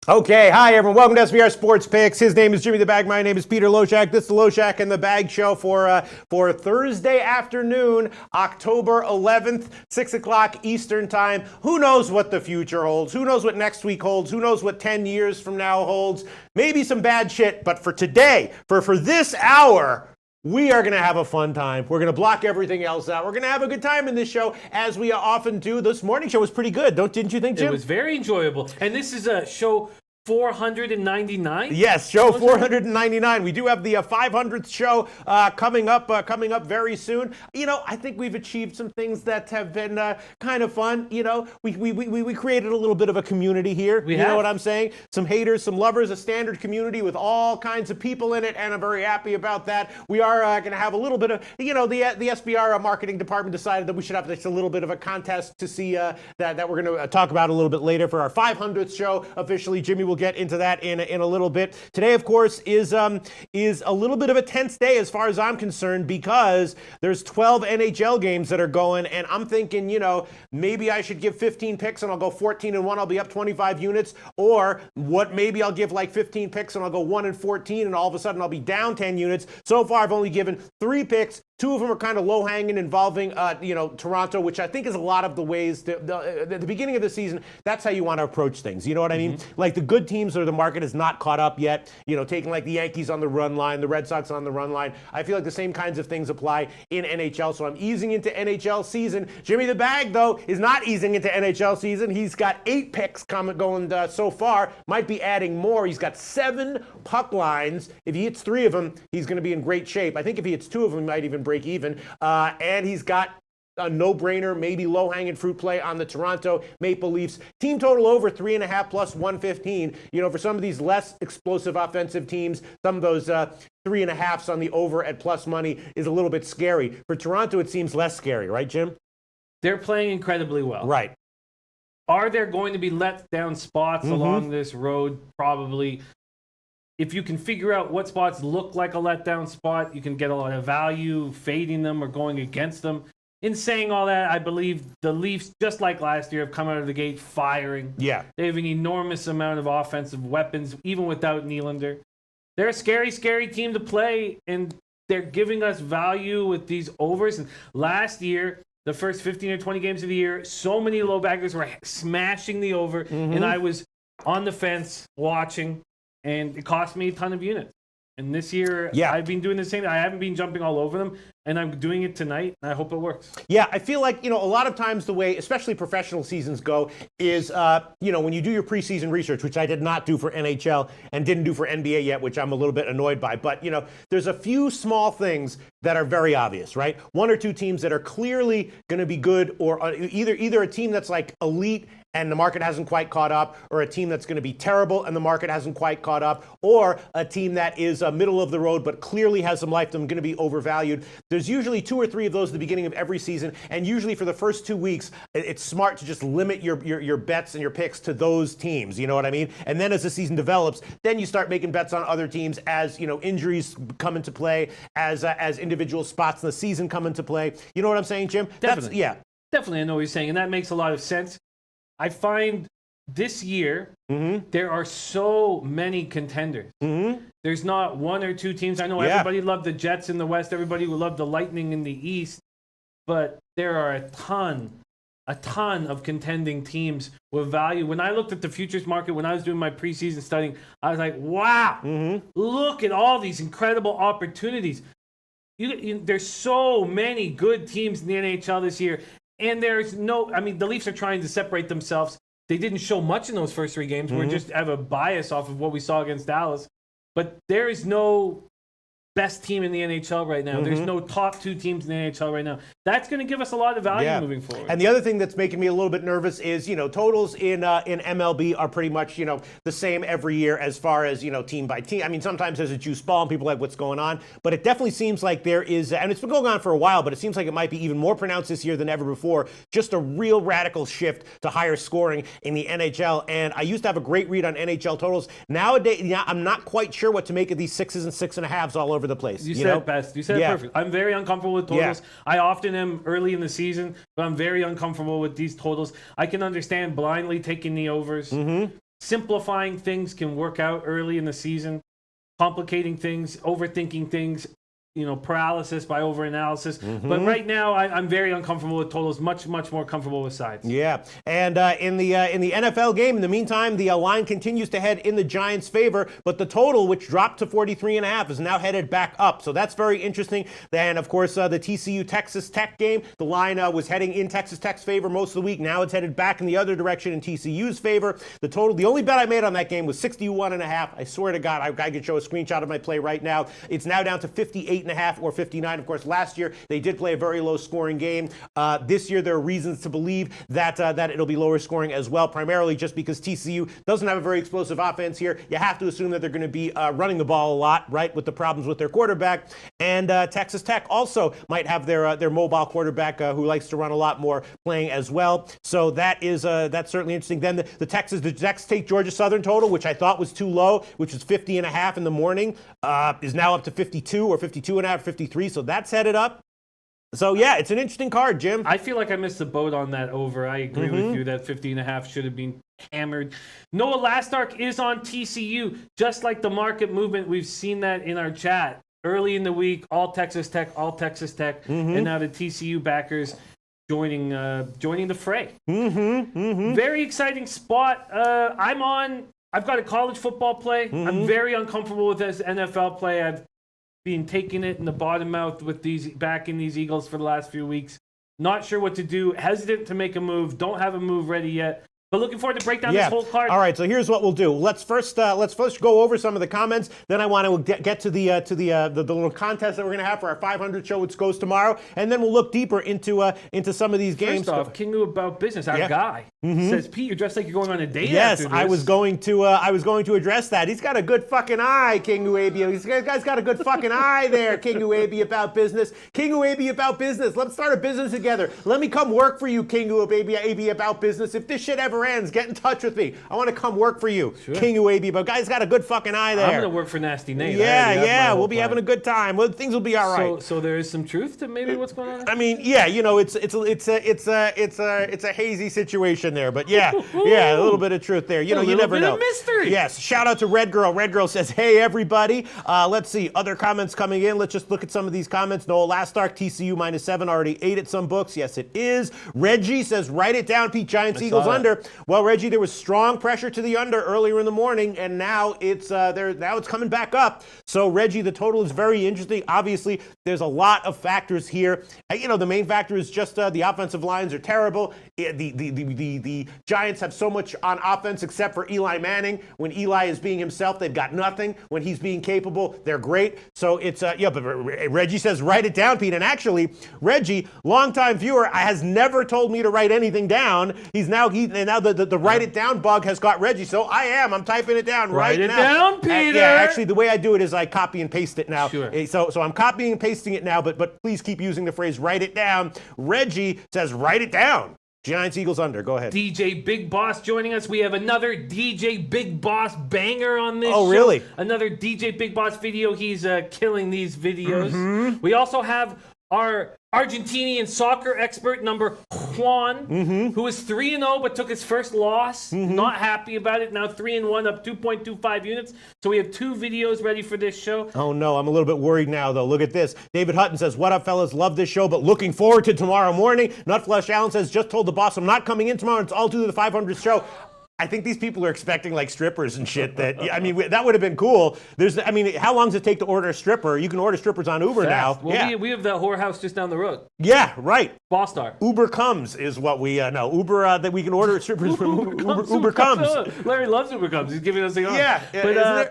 Okay, hi everyone. Welcome to SBR Sports Picks. His name is Jimmy the Bag. My name is Peter Loshak. This is the Loshak and the Bag show for Thursday afternoon, October 11th, 6 o'clock Eastern Time. Who knows what the future holds? Who knows what next week holds? Who knows what 10 years from now holds? Maybe some bad shit, but for today, for this hour, we are going to have a fun time. We're going to block everything else out. We're going to have a good time in this show, as we often do. This morning show was pretty good, didn't you think, Jim? It was very enjoyable. And this is a show 499? Yes, show 499. We do have the 500th show coming up very soon. You know, I think we've achieved some things that have been kind of fun. You know, we created a little bit of a community here. You know what I'm saying? Some haters, some lovers, a standard community with all kinds of people in it, and I'm very happy about that. We are going to have a little bit of, the SBR marketing department decided that we should have just a little bit of a contest to see that we're going to talk about a little bit later for our 500th show officially. Jimmy will get into that in a little bit. Today, of course, is a little bit of a tense day as far as I'm concerned, because there's 12 NHL games that are going, and I'm thinking, maybe I should give 15 picks and I'll go 14-1, I'll be up 25 units, or maybe I'll give like 15 picks and I'll go 1-14, and all of a sudden I'll be down 10 units. So far, I've only given 3 picks. 2 of them are kind of low-hanging, involving, Toronto, which I think is a lot of the ways at the beginning of the season. That's how you want to approach things. You know what I mean? Like the good teams or the market is not caught up yet. Taking like the Yankees on the run line, the Red Sox on the run line. I feel like the same kinds of things apply in NHL. So I'm easing into NHL season. Jimmy the Bag, though, is not easing into NHL season. He's got 8 picks going so far. Might be adding more. He's got 7 puck lines. If he hits 3 of them, he's going to be in great shape. I think if he hits 2 of them, he might even break even. And he's got a no-brainer, maybe low-hanging fruit play on the Toronto Maple Leafs. Team total over 3.5 plus 115. For some of these less explosive offensive teams, some of those 3.5s on the over at plus money is a little bit scary. For Toronto, it seems less scary, right, Jim? They're playing incredibly well. Right. Are there going to be let down spots along this road? Probably. If you can figure out what spots look like a letdown spot, you can get a lot of value fading them or going against them. In saying all that, I believe the Leafs, just like last year, have come out of the gate firing. Yeah. They have an enormous amount of offensive weapons, even without Nylander. They're a scary, scary team to play, and they're giving us value with these overs. And last year, the first 15 or 20 games of the year, so many low baggers were smashing the over, and I was on the fence watching. And it cost me a ton of units. And this year, I've been doing the same. I haven't been jumping all over them, and I'm doing it tonight, and I hope it works. Yeah, I feel like, a lot of times the way, especially professional seasons go, is, when you do your preseason research, which I did not do for NHL and didn't do for NBA yet, which I'm a little bit annoyed by. But, there's a few small things that are very obvious, right? 1 or 2 teams that are clearly going to be good, or either a team that's like elite and the market hasn't quite caught up, or a team that's going to be terrible and the market hasn't quite caught up, or a team that is middle of the road but clearly has some life, them going to be overvalued. There's usually 2 or 3 of those at the beginning of every season, and usually for the first 2 weeks, it's smart to just limit your bets and your picks to those teams, you know what I mean? And then as the season develops, then you start making bets on other teams as, injuries come into play, as individual spots in the season come into play. You know what I'm saying, Jim? Definitely. Definitely, I know what you're saying, and that makes a lot of sense. I find this year there are so many contenders. There's not 1 or 2 teams. I know everybody loved the Jets in the West. Everybody would love the Lightning in the East. But there are a ton of contending teams with value. When I looked at the futures market, when I was doing my preseason studying, I was like, wow, look at all these incredible opportunities. There's so many good teams in the NHL this year. And the Leafs are trying to separate themselves. They didn't show much in those first 3 games. We just have a bias off of what we saw against Dallas. But there is no best team in the NHL right now. There's no top 2 teams in the NHL right now. That's going to give us a lot of value moving forward. And the other thing that's making me a little bit nervous is, totals in MLB are pretty much, the same every year as far as, team by team. I mean, sometimes there's a juice ball and people are like, what's going on? But it definitely seems like there is, and it's been going on for a while, but it seems like it might be even more pronounced this year than ever before, just a real radical shift to higher scoring in the NHL. And I used to have a great read on NHL totals. Nowadays, I'm not quite sure what to make of these 6s and 6.5s all over the place. You said it best. You said it perfect. I'm very uncomfortable with totals. I often am early in the season, but I'm very uncomfortable with these totals. I can understand blindly taking the overs. simplifying things can work out early in the season, complicating things, overthinking things, paralysis by overanalysis. But right now, I'm very uncomfortable with totals, much more comfortable with sides. Yeah, and in the NFL game, in the meantime, the line continues to head in the Giants' favor, but the total, which dropped to 43.5, is now headed back up. So that's very interesting. Then, of course, the TCU-Texas Tech game, the line was heading in Texas Tech's favor most of the week. Now it's headed back in the other direction in TCU's favor. The total, the only bet I made on that game was 61.5. I swear to God, I could show a screenshot of my play right now. It's now down to 58.5 or 59. Of course, last year they did play a very low-scoring game. This year there are reasons to believe that it'll be lower scoring as well, primarily just because TCU doesn't have a very explosive offense here. You have to assume that they're going to be running the ball a lot, right, with the problems with their quarterback. And Texas Tech also might have their mobile quarterback who likes to run a lot more playing as well. So that's certainly interesting. Then the Texas State Georgia Southern total, which I thought was too low, which was 50.5 in the morning, is now up to 52 or 52.5, 53. So that's headed up. So, yeah, it's an interesting card, Jim. I feel like I missed the boat on that over. I agree with you that 50.5 should have been hammered. Noah Lastark is on TCU. Just like the market movement, we've seen that in our chat. Early in the week, all Texas Tech, and now the TCU backers joining the fray. Very exciting spot. I've got a college football play. I'm very uncomfortable with this NFL play. I've been taking it in the bottom mouth with backing these Eagles for the last few weeks. Not sure what to do. Hesitant to make a move. Don't have a move ready yet. But looking forward to break down this whole card. All right, so here's what we'll do. Let's first go over some of the comments. Then I want to get to the little contest that we're going to have for our 500 show, which goes tomorrow, and then we'll look deeper into some of these games. First off, Kingu About Business, our guy, says, Pete, you're dressed like you're going on a date. Yes, after this. I was going to address that. He's got a good fucking eye, Kingu Abi. This guy's got a good fucking eye there, Kingu Abi About Business. Kingu Abi About Business. Let's start a business together. Let me come work for you, Kingu Abi About Business. If this shit ever ends, get in touch with me. I want to come work for you. Sure. Kingu Abi, but guy's got a good fucking eye there. I'm going to work for Nasty Nate. Yeah, we'll be having a good time. Well, things will be all right. So there is some truth to maybe what's going on? I mean, yeah, it's a hazy situation there, but yeah, a little bit of truth there. You never know. A mystery. Yes. Shout out to Red Girl. Red Girl says, "Hey everybody." Let's see other comments coming in. Let's just look at some of these comments. Noah Lastark, TCU -7, already 8 at some books. Yes, it is. Reggie says, "Write it down, Pete. Giants Eagles under." Well, Reggie, there was strong pressure to the under earlier in the morning, and now it's coming back up. So Reggie, the total is very interesting. Obviously, there's a lot of factors here. The main factor is just the offensive lines are terrible. The Giants have so much on offense except for Eli Manning. When Eli is being himself, they've got nothing. When he's being capable, they're great. So it's but Reggie says, "Write it down, Pete." And actually, Reggie, longtime viewer, has never told me to write anything down. Now the write it down bug has got Reggie. So I'm typing it down right now. Write it down, Peter. Actually, the way I do it is I copy and paste it now. Sure. So I'm copying and pasting it now, but please keep using the phrase "write it down." Reggie says, "Write it down." Giants Eagles under. Go ahead. DJ Big Boss joining us. We have another DJ Big Boss banger on this show. Oh, really? Another DJ Big Boss video. He's killing these videos. We also have our Argentinian soccer expert, number Juan, who is 3-0 but took his first loss. Not happy about it. Now 3-1, up 2.25 units. So we have 2 videos ready for this show. Oh no, I'm a little bit worried now though. Look at this. David Hutton says, "What up, fellas? Love this show, but looking forward to tomorrow morning." Nutflesh Allen says, "Just told the boss I'm not coming in tomorrow. It's all due to the 500 show." I think these people are expecting like strippers and shit. That that would have been cool. How long does it take to order a stripper? You can order strippers on Uber now. Well, we have that whorehouse just down the road. Yeah, right. Boss Star. Uber comes is what we know. Uber that we can order strippers from. Uber comes. Larry loves Uber comes. He's giving us the Yeah,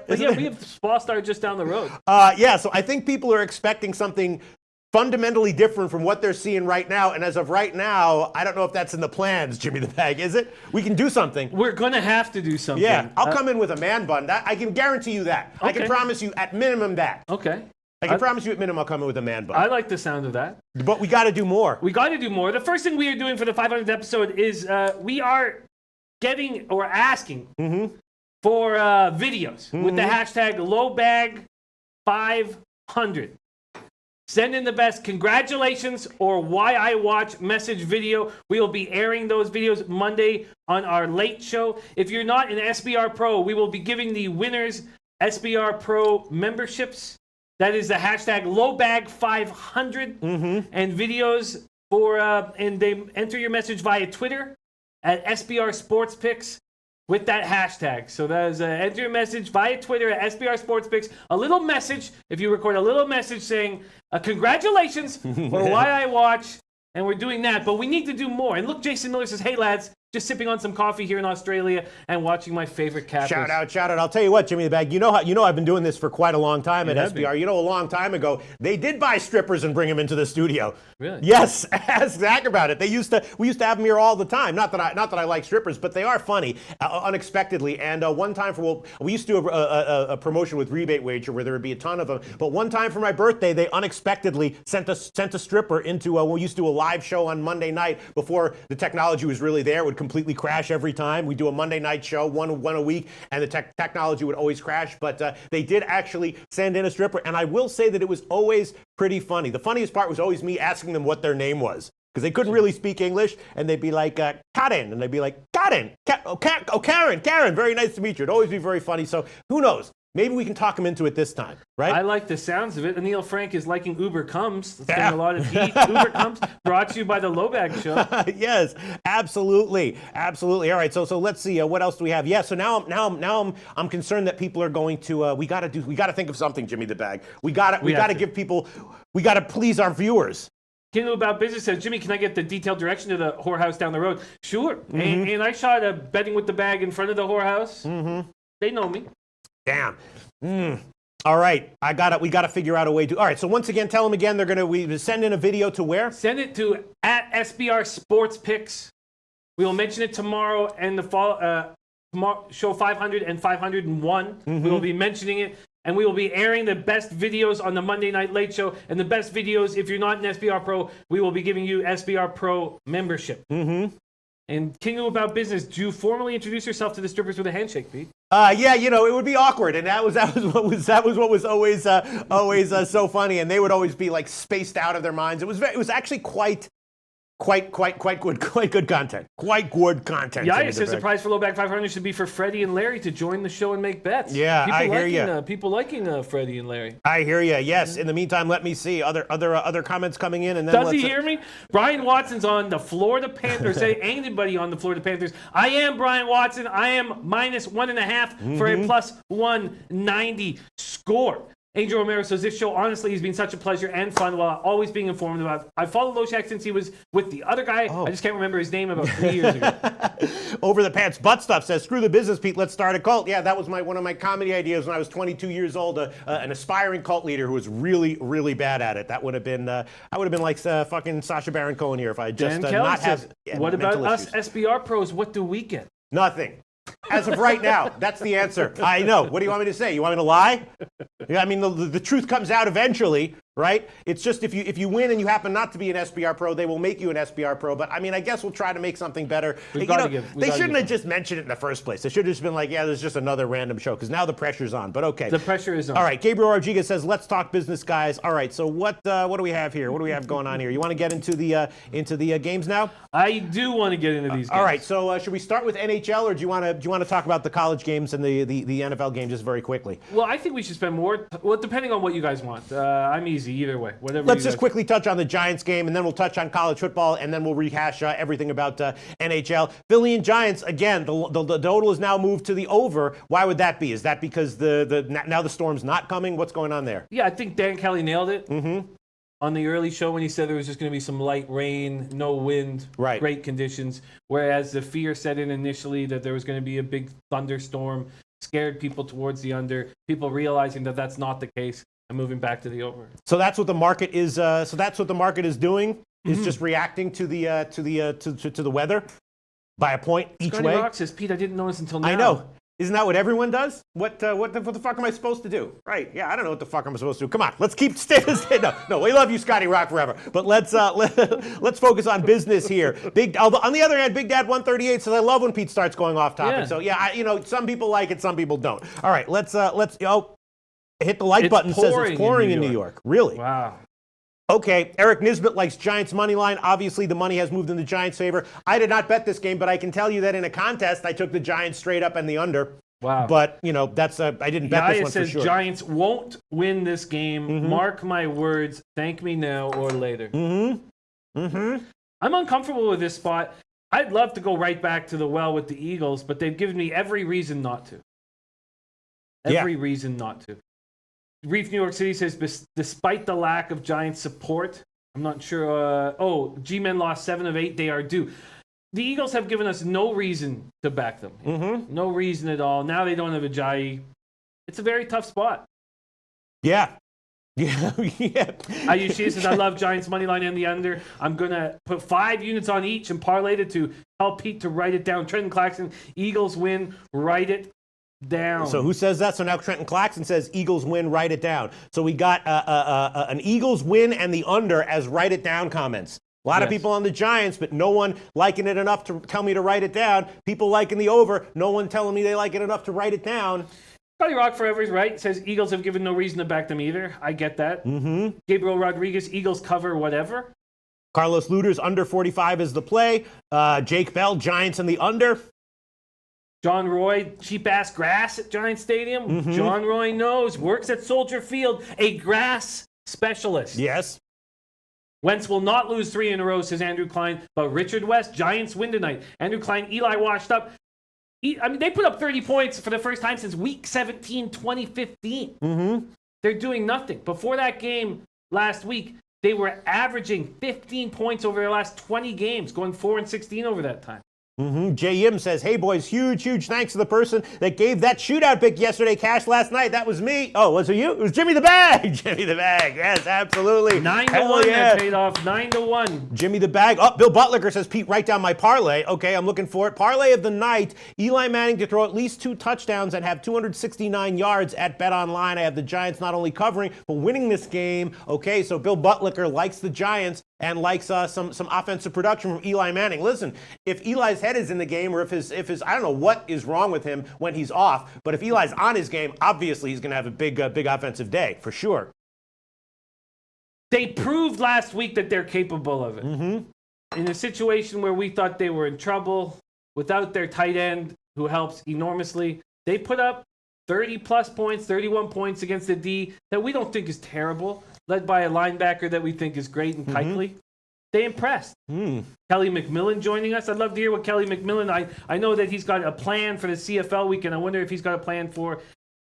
we have Boss Star just down the road. So I think people are expecting something fundamentally different from what they're seeing right now. And as of right now, I don't know if that's in the plans, Jimmy the Bag. Is it? We can do something. We're going to have to do something. Yeah, I'll come in with a man bun. I can guarantee you that. Okay. I can promise you at minimum that. Okay. I can promise you at minimum I'll come in with a man bun. I like the sound of that. But we got to do more. The first thing we are doing for the 500th episode is we are getting or asking for videos with the hashtag LoBag500. Send in the best congratulations or why I watch message video. We will be airing those videos Monday on our late show. If you're not an SBR Pro, we will be giving the winners SBR Pro memberships. That is the hashtag LoBag500 and videos for, and they enter your message via Twitter at SBR Sports Picks with that hashtag. So that is enter your message via Twitter at SBR Sports Picks. A little message, if you record a little message saying, congratulations or why I watch, and we're doing that. But we need to do more. And look, Jason Miller says, hey lads, just sipping on some coffee here in Australia and watching my favorite Capitals. Shout out. I'll tell you what, Jimmy the Bag, you know I've been doing this for quite a long time at SBR. You know, a long time ago, they did buy strippers and bring them into the studio. Really? Yes, ask Zach about it. We used to have them here all the time. Not that I like strippers, but they are funny, unexpectedly. And one time we used to do a promotion with Rebate Wager where there would be a ton of them. But one time for my birthday, they unexpectedly sent a stripper into we used to do a live show on Monday night before the technology was really there. It would completely crash every time. We do a Monday night show, one a week, and the technology would always crash. But they did actually send in a stripper, and I will say that it was always pretty funny. The funniest part was always me asking them what their name was, because they couldn't really speak English, and they'd be like, Karen, and they'd be like, Karen, Karen, very nice to meet you. It'd always be very funny, so who knows? Maybe we can talk him into it this time, right? I like the sounds of it. Anil Frank is liking Uber Comes. It's getting a lot of heat. Uber Comes, brought to you by the LoBag's show. Yes, absolutely. All right, so let's see. What else do we have? Yeah, so now I'm concerned that people are going to. We got to think of something, Jimmy the Bag. We got to give people. We got to please our viewers. Kindle About Business says, Jimmy, can I get the detailed direction to the whorehouse down the road? Sure. And I shot a betting with the bag in front of the whorehouse. They know me. Damn. All right, we gotta figure out a way to. All right, so once again, tell them again. We send in a video to where? Send it to at SBR Sports Picks. We will mention it tomorrow and the fall. Tomorrow, show 500 and 501. We will be mentioning it, and we will be airing the best videos on the Monday Night Late Show. And the best videos, if you're not an SBR Pro, we will be giving you SBR Pro membership. And King About Business, do you formally introduce yourself to the strippers with a handshake, Pete? Yeah, it would be awkward, and that was what was always so funny, and they would always be like spaced out of their minds. It was actually quite good content. Quite good content. Yeah, says the prize for LoBag 500 should be for Freddie and Larry to join the show and make bets. Yeah, I hear you. People liking Freddie and Larry. I hear you. Yes. In the meantime, let me see other comments coming in, and then does he hear me? Brian Watson's on the Florida Panthers. Say anybody on the Florida Panthers. I am Brian Watson. I am -1.5 for a plus 190 score. Angel Romero says, this show honestly has been such a pleasure and fun while always being informed about. I followed Loshak since he was with the other guy. I just can't remember his name, about 3 years ago. Over the Pants Butt Stuff says, screw the business, Pete, let's start a cult. Yeah, that was one of my comedy ideas when I was 22 years old. An aspiring cult leader who was really, really bad at it. That would have been, I would have been like fucking Sacha Baron Cohen here if I just not have. What about us issues. SBR pros? What do we get? Nothing. As of right now, that's the answer. I know. What do you want me to say? You want me to lie? Yeah, I mean, the truth comes out eventually, right? It's just if you win and you happen not to be an SBR Pro, they will make you an SBR Pro. But I mean, I guess we'll try to make something better. They shouldn't have just mentioned it in the first place. They should have just been like, yeah, there's just another random show, because now the pressure's on. But okay. The pressure is on. All right. Gabriel Rodriguez says, let's talk business, guys. All right. So what do we have here? What do we have going on here? You want to get into the games now? I do want to get into these games. All right. So should we start with NHL, or do you want to talk about the college games and the NFL game just very quickly? Well, I think we should spend more. Well, depending on what you guys want. I'm easy either way. Whatever. Let's just quickly touch on the Giants game, and then we'll touch on college football, and then we'll rehash everything about NHL. Philly and Giants, again, the total is now moved to the over. Why would that be? Is that because now the storm's not coming? What's going on there? Yeah, I think Dan Kelly nailed it. On the early show when he said there was just going to be some light rain, no wind, great conditions. Whereas the fear set in initially that there was going to be a big thunderstorm, scared people towards the under. People realizing that that's not the case and moving back to the over. So that's what the market is. Doing is just reacting to the weather by a point each Scotty way. Rock says, Pete, I didn't know this until now. I know. Isn't that what everyone does? What the fuck am I supposed to do? Right? Yeah, I don't know what the fuck I'm supposed to do. Come on, let's keep staying. No, we love you, Scotty Rock, forever. But let's focus on business here. On the other hand, Big Dad 138 says, I love when Pete starts going off topic. Yeah. So some people like it, some people don't. All right, let's hit the like button. Says it's pouring in New York. Really? Wow. Okay, Eric Nisbet likes Giants money line. Obviously, the money has moved in the Giants' favor. I did not bet this game, but I can tell you that in a contest, I took the Giants straight up and the under. Wow. But, that's I didn't bet this one says for sure. Giants won't win this game. Mark my words. Thank me now or later. I'm uncomfortable with this spot. I'd love to go right back to the well with the Eagles, but they've given me every reason not to. Every reason not to. Reef New York City says, despite the lack of Giants support, I'm not sure. G-Men lost 7 of 8. They are due. The Eagles have given us no reason to back them. No reason at all. Now they don't have a Jai. It's a very tough spot. Yeah. Ayushia says, I love Giants money line and the under. I'm going to put 5 units on each and parlay it to help Pete to write it down. Trenton Claxton, Eagles win, write it down. So who says that? So now Trenton Claxton says Eagles win, write it down. So we got an Eagles win and the under as write it down comments. A lot of people on the Giants, but no one liking it enough to tell me to write it down. People liking the over, no one telling me they like it enough to write it down. Scotty Rock Forever is right. Says Eagles have given no reason to back them either. I get that. Gabriel Rodriguez, Eagles cover whatever. Carlos Luter's under 45 is the play. Jake Bell, Giants and the under. John Roy, cheap-ass grass at Giant Stadium. John Roy knows. Works at Soldier Field. A grass specialist. Yes. Wentz will not lose 3 in a row, says Andrew Klein. But Richard West, Giants win tonight. Andrew Klein, Eli washed up. They put up 30 points for the first time since Week 17, 2015. They're doing nothing. Before that game last week, they were averaging 15 points over their last 20 games, going 4-16 over that time. Jay Yim says, hey, boys, huge thanks to the person that gave that shootout pick yesterday, cash last night. That was me. Oh, was it you? It was Jimmy the Bag. Jimmy the Bag. Yes, absolutely. 9-1 that paid off. 9-1. Jimmy the Bag. Oh, Bill Butlicker says, Pete, write down my parlay. Okay, I'm looking for it. Parlay of the night. Eli Manning to throw at least 2 touchdowns and have 269 yards at BetOnline. I have the Giants not only covering, but winning this game. Okay, so Bill Butlicker likes the Giants and likes some offensive production from Eli Manning. Listen, if Eli's head is in the game, or if his I don't know what is wrong with him when he's off, but if Eli's on his game, obviously he's going to have a big offensive day for sure. They proved last week that they're capable of it. In a situation where we thought they were in trouble, without their tight end, who helps enormously, they put up 30-plus points, 31 points against the D that we don't think is terrible, led by a linebacker that we think is great in Kuechly. They impressed. Kelly McMillan joining us. I'd love to hear what Kelly McMillan, I know that he's got a plan for the CFL weekend. I wonder if he's got a plan for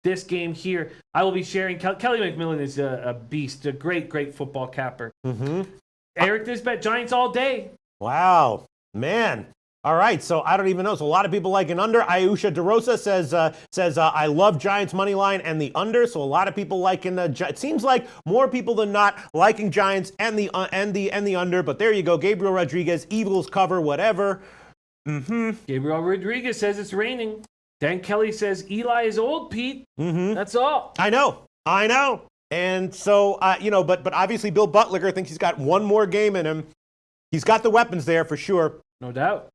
this game here. I will be sharing. Kelly McMillan is a beast, a great football capper. Eric Nisbet, Giants all day. Wow, man. All right, so I don't even know. So a lot of people like an under. Ayusha DeRosa says I love Giants money line and the under. So a lot of people liking the. It seems like more people than not liking Giants and the under. But there you go, Gabriel Rodriguez, Eagles cover whatever. Gabriel Rodriguez says it's raining. Dan Kelly says Eli is old, Pete. That's all. I know. And so but obviously Bill Butlicker thinks he's got one more game in him. He's got the weapons there for sure. No doubt.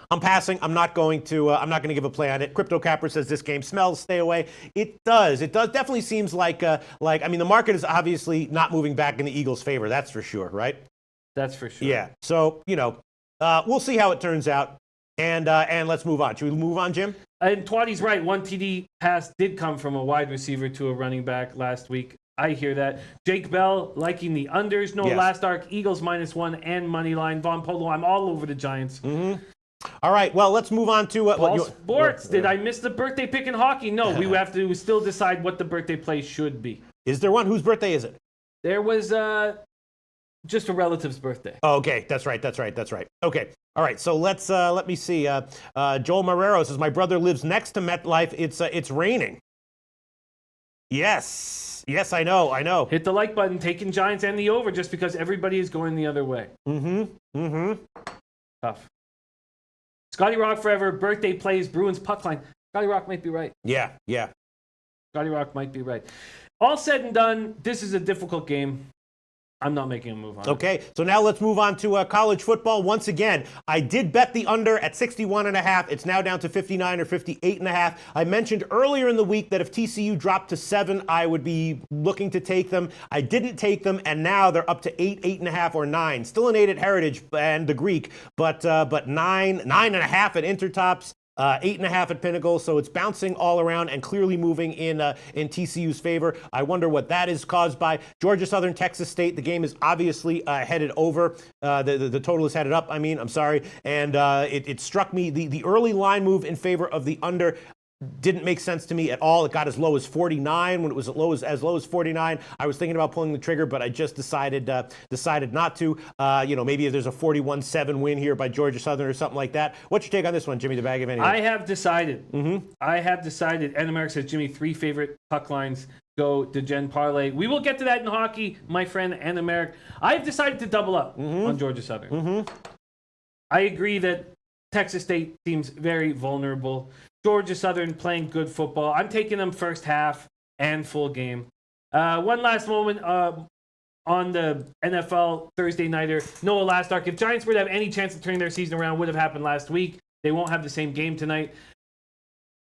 I'm passing. I'm not going to give a play on it. Crypto Capper says this game smells. Stay away. It does. Definitely seems like the market is obviously not moving back in the Eagles' favor. That's for sure, right? That's for sure. Yeah. So we'll see how it turns out, and let's move on. Should we move on, Jim? And Twatty's right. 1 TD pass did come from a wide receiver to a running back last week. I hear that. Jake Bell liking the unders. No last arc. Eagles -1 and money line. Von Polo. I'm all over the Giants. All right. Well, let's move on to sports. Did I miss the birthday pick in hockey? No. We have to still decide what the birthday play should be. Is there one? Whose birthday is it? There was just a relative's birthday. Oh, okay. That's right. Okay. All right. So let me see. Joel Marrero says my brother lives next to MetLife. It's raining. Yes, I know. Hit the like button, taking Giants and the over just because everybody is going the other way. Tough. Scotty Rock forever, birthday plays, Bruins puck line. Scotty Rock might be right. Yeah. Scotty Rock might be right. All said and done, this is a difficult game. I'm not making a move on it. Okay, so now let's move on to college football. Once again, I did bet the under at 61.5. It's now down to 59 or 58.5. I mentioned earlier in the week that if TCU dropped to 7, I would be looking to take them. I didn't take them, and now they're up to 8, 8.5, or 9. Still an 8 at Heritage and the Greek, but 9.5 at Intertops. 8.5 at Pinnacle, so it's bouncing all around and clearly moving in TCU's favor. I wonder what that is caused by. Georgia Southern, Texas State. The game is obviously headed over. The total is headed up. I'm sorry, and it struck me the early line move in favor of the under. Didn't make sense to me at all. It got as low as 49. When it was as low as 49, I was thinking about pulling the trigger, but I just decided not to. Maybe if there's a 41-7 win here by Georgia Southern or something like that. What's your take on this one, Jimmy the Bag of anything? I have decided. I have decided. And America says, Jimmy, 3 favorite puck lines go to Gen Parlay. We will get to that in hockey, my friend, and America. I've decided to double up on Georgia Southern. I agree that Texas State seems very vulnerable. Georgia Southern playing good football. I'm taking them first half and full game. One last moment on the NFL Thursday nighter. Noah Lastark. If Giants were to have any chance of turning their season around, would have happened last week. They won't have the same game tonight.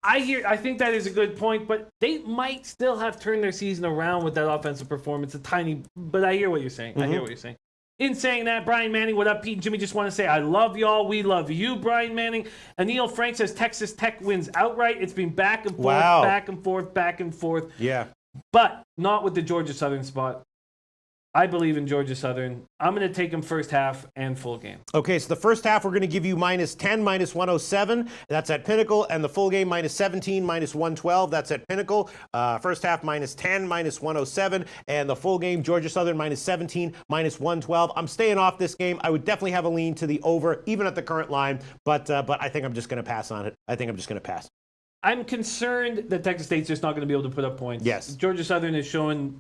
I think that is a good point, but they might still have turned their season around with that offensive performance. But I hear what you're saying. I hear what you're saying. In saying that, Brian Manning, what up, Pete and Jimmy? Just want to say I love y'all. We love you, Brian Manning. Anil Frank says Texas Tech wins outright. It's been back and forth, back and forth, back and forth. Yeah. But not with the Georgia Southern spot. I believe in Georgia Southern. I'm going to take them first half and full game. Okay, so the first half we're going to give you -10, -107. That's at Pinnacle. And the full game -17, -112. That's at Pinnacle. First half -10, -107. And the full game, Georgia Southern -17, -112. I'm staying off this game. I would definitely have a lean to the over, even at the current line. But I think I'm just going to pass on it. I'm concerned that Texas State's just not going to be able to put up points. Yes. Georgia Southern is showing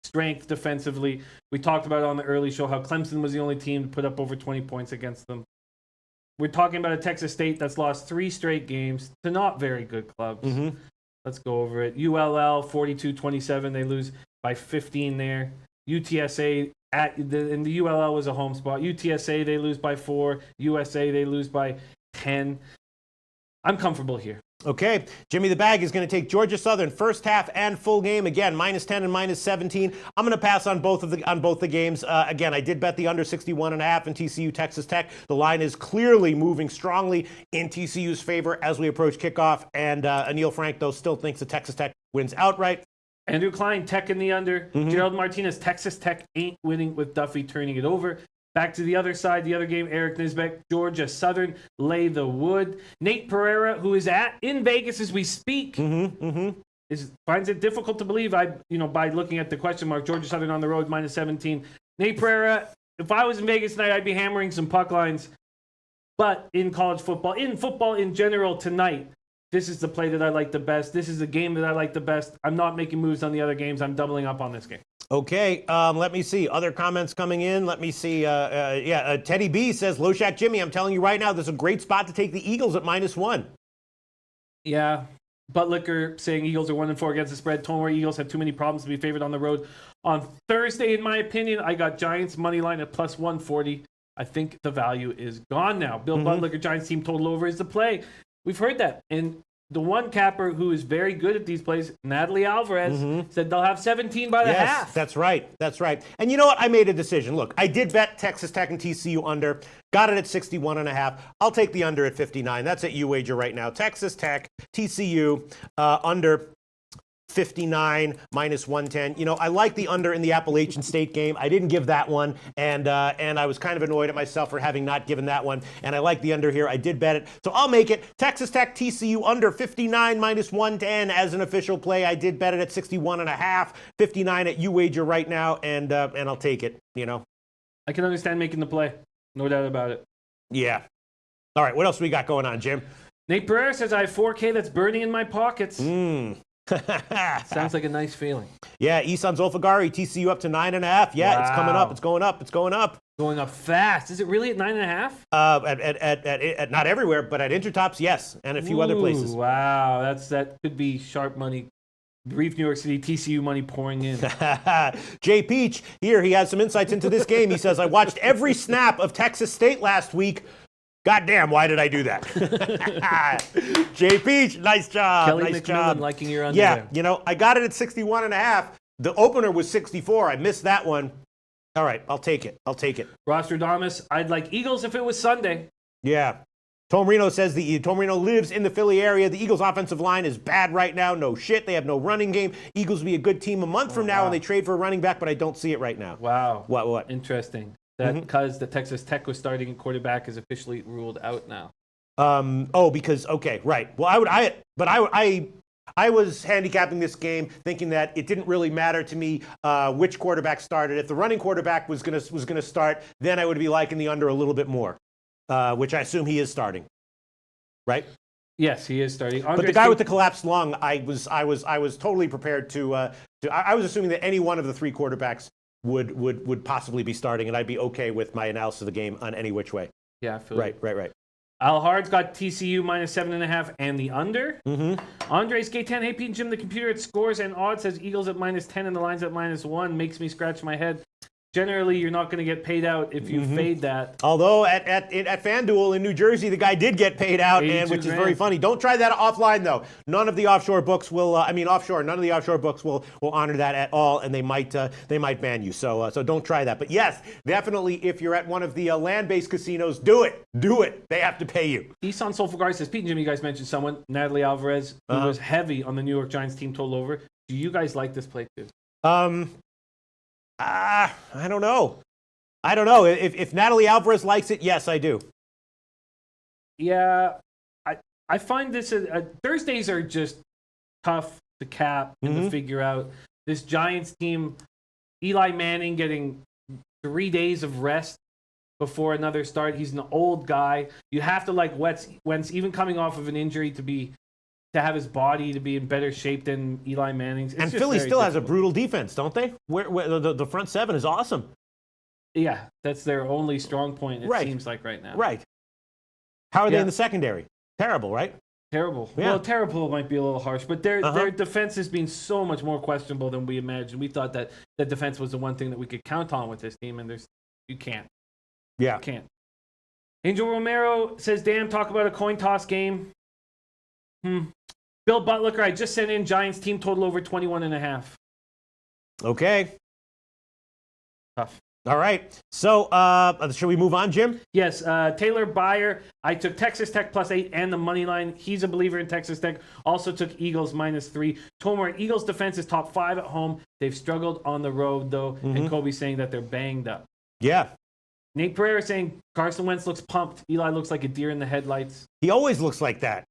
strength defensively. We talked about on the early show how Clemson was the only team to put up over 20 points against them. We're talking about a Texas State that's lost 3 straight games to not very good clubs. Let's go over it. ULL 42-27. They lose by 15 there. UTSA and the ULL was a home spot. UTSA they lose by 4. USA they lose by 10. I'm comfortable here. Okay, Jimmy the Bag is going to take Georgia Southern first half and full game. Again, -10 and -17. I'm going to pass on both the games. Again, I did bet the under 61.5 in TCU Texas Tech. The line is clearly moving strongly in TCU's favor as we approach kickoff. And Anil Frank, though, still thinks that Texas Tech wins outright. Andrew Klein, Tech in the under. Gerald Martinez, Texas Tech ain't winning with Duffy turning it over. Back to the other side, the other game, Eric Nisbeck, Georgia Southern, lay the wood. Nate Pereira, who is in Vegas as we speak, finds it difficult to believe, by looking at the question mark, Georgia Southern on the road, -17. Nate Pereira, if I was in Vegas tonight, I'd be hammering some puck lines. But in college football, in general tonight, this is the play that I like the best. This is the game that I like the best. I'm not making moves on the other games. I'm doubling up on this game. Okay, let me see. Other comments coming in. Let me see. Teddy B says, Loshak Jimmy, I'm telling you right now, this is a great spot to take the Eagles at -1. Yeah. Buttlicker saying Eagles are 1-4 against the spread. Toneware Eagles have too many problems to be favored on the road. On Thursday, in my opinion, I got Giants money line at +140. I think the value is gone now. Bill Buttlicker, Giants team total over is the play. We've heard that. And the one capper who is very good at these plays, Natalie Alvarez, said they'll have 17 by the half. That's right. And you know what? I made a decision. Look, I did bet Texas Tech and TCU under. Got it at 61.5. I'll take the under at 59. That's at UWager right now. Texas Tech, TCU, under 59 -110. I like the under in the Appalachian State game. I didn't give that one, and I was kind of annoyed at myself for having not given that one. And I like the under here. I did bet it, so I'll make it. Texas Tech TCU under 59 -110 as an official play. I did bet it at 61.5. 59 at UWager right now, and I'll take it. I can understand making the play, no doubt about it. Yeah. All right. What else we got going on, Jim? Nate Pereira says I have 4K that's burning in my pockets. Sounds like a nice feeling. Yeah, Isan Zolfagari, TCU up to 9.5. Yeah, It's coming up. It's going up. Going up fast. Is it really at 9.5? At not everywhere, but at Intertops, yes, and a few other places. Wow, that could be sharp money Brief New York City, TCU money pouring in. Jay Peach, here, he has some insights into this game. He says, I watched every snap of Texas State last week. Goddamn, why did I do that? Jay Peach, nice job. Kelly nice McMillan job. liking your under Yeah, there. you know, I got it at 61.5. The opener was 64. I missed that one. All right, I'll take it. Rostradamus, I'd like Eagles if it was Sunday. Yeah. Tom Reno says Tom Reno lives in the Philly area. The Eagles' offensive line is bad right now. No shit. They have no running game. Eagles will be a good team a month from now when they trade for a running back, but I don't see it right now. Wow. What? Interesting. That because the Texas Tech was starting quarterback is officially ruled out now. Because okay, right. Well, I was handicapping this game thinking that it didn't really matter to me which quarterback started. If the running quarterback was gonna start, then I would be liking the under a little bit more, which I assume he is starting, right? Yes, he is starting. But the guy with the collapsed lung, I was totally prepared to. I was assuming that any one of the three quarterbacks would possibly be starting, and I'd be okay with my analysis of the game on any which way. Yeah, I feel Right. Al Hard's got TCU -7.5 and the under. Andres Gaetan, hey Pete and Jim, the computer at scores and odds says Eagles at -10 and the line's at -1. Makes me scratch my head. Generally, you're not going to get paid out if you fade that. Although at FanDuel in New Jersey, the guy did get paid out, and which is very funny. Don't try that offline though. None of the offshore books will. Offshore. None of the offshore books will honor that at all, and they might ban you. So don't try that. But yes, definitely, if you're at one of the land-based casinos, do it. Do it. They have to pay you. Isan Soulful says, Pete and Jim, you guys mentioned someone, Natalie Alvarez, who was heavy on the New York Giants team total over. Do you guys like this play too? I don't know. If Natalie Alvarez likes it, yes, I do. Yeah, I find this Thursdays are just tough to cap and to figure out. This Giants team, Eli Manning getting 3 days of rest before another start. He's an old guy. You have to like Wentz even coming off of an injury to have his body to be in better shape than Eli Manning's. And Philly still has a brutal defense, don't they? Where the front seven is awesome. Yeah, that's their only strong point, it seems like right now. Right. How are they in the secondary? Terrible, right? Terrible. Yeah. Well, terrible might be a little harsh, but their defense has been so much more questionable than we imagined. We thought that the defense was the one thing that we could count on with this team, and you can't. Yeah. You can't. Angel Romero says, damn, talk about a coin toss game. Bill Butler, I just sent in Giants team total over 21.5. Okay. Tough. All right. So, should we move on, Jim? Yes. Taylor Byer, I took Texas Tech +8 and the money line. He's a believer in Texas Tech. Also took Eagles -3. Tomer, Eagles defense is top 5 at home. They've struggled on the road, though. And Kobe's saying that they're banged up. Yeah. Nate Pereira saying Carson Wentz looks pumped. Eli looks like a deer in the headlights. He always looks like that.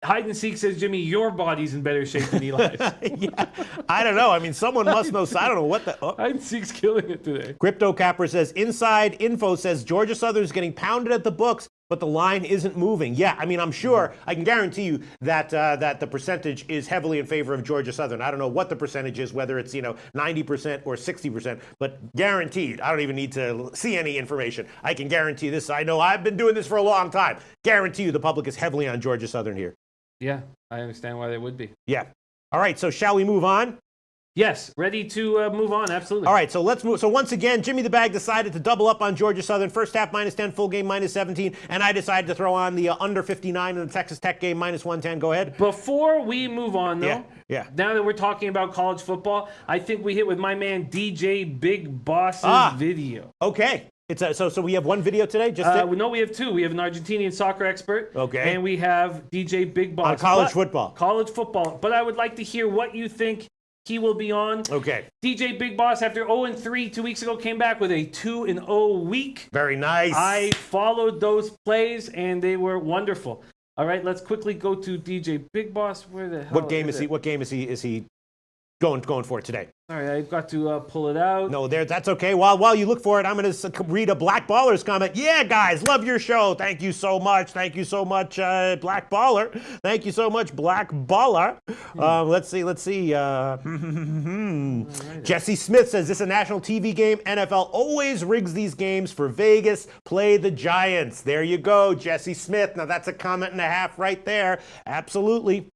Hide and Seek says, Jimmy, your body's in better shape than Eli's. Yeah. I don't know. I mean, someone must know. I don't know what the... Hide and Seek's killing it today. Crypto Capper says, inside info says Georgia Southern's getting pounded at the books, but the line isn't moving. Yeah, I mean, I'm sure, I can guarantee you that that the percentage is heavily in favor of Georgia Southern. I don't know what the percentage is, whether it's, 90% or 60%, but guaranteed. I don't even need to see any information. I can guarantee this. I know I've been doing this for a long time. Guarantee you the public is heavily on Georgia Southern here. Yeah, I understand why they would be. Yeah. All right, so shall we move on? Yes, ready to move on, absolutely. All right, so let's move. So once again, Jimmy the Bag decided to double up on Georgia Southern. First half -10, full game -17, and I decided to throw on the under 59 in the Texas Tech game -110. Go ahead. Before we move on, though, yeah. Now that we're talking about college football, I think we hit with my man DJ Big Boss's video. Okay. It's so we have one video today? No, we have two. We have an Argentinian soccer expert. Okay. And we have DJ Big Boss. On college football. College football. But I would like to hear what you think he will be on. Okay. DJ Big Boss, after 0-3 2 weeks ago, came back with a 2-0 week. Very nice. I followed those plays, and they were wonderful. All right, let's quickly go to DJ Big Boss. Where the hell What game is he? What game is he going for today? All right, I've got to pull it out. No, that's okay. While you look for it, I'm going to read a Black Baller's comment. Yeah, guys, love your show. Thank you so much. Thank you so much, Black Baller. Thank you so much, Black Baller. Let's see. Jesse Smith says, this is a national TV game. NFL always rigs these games for Vegas. Play the Giants. There you go, Jesse Smith. Now, that's a comment and a half right there. Absolutely.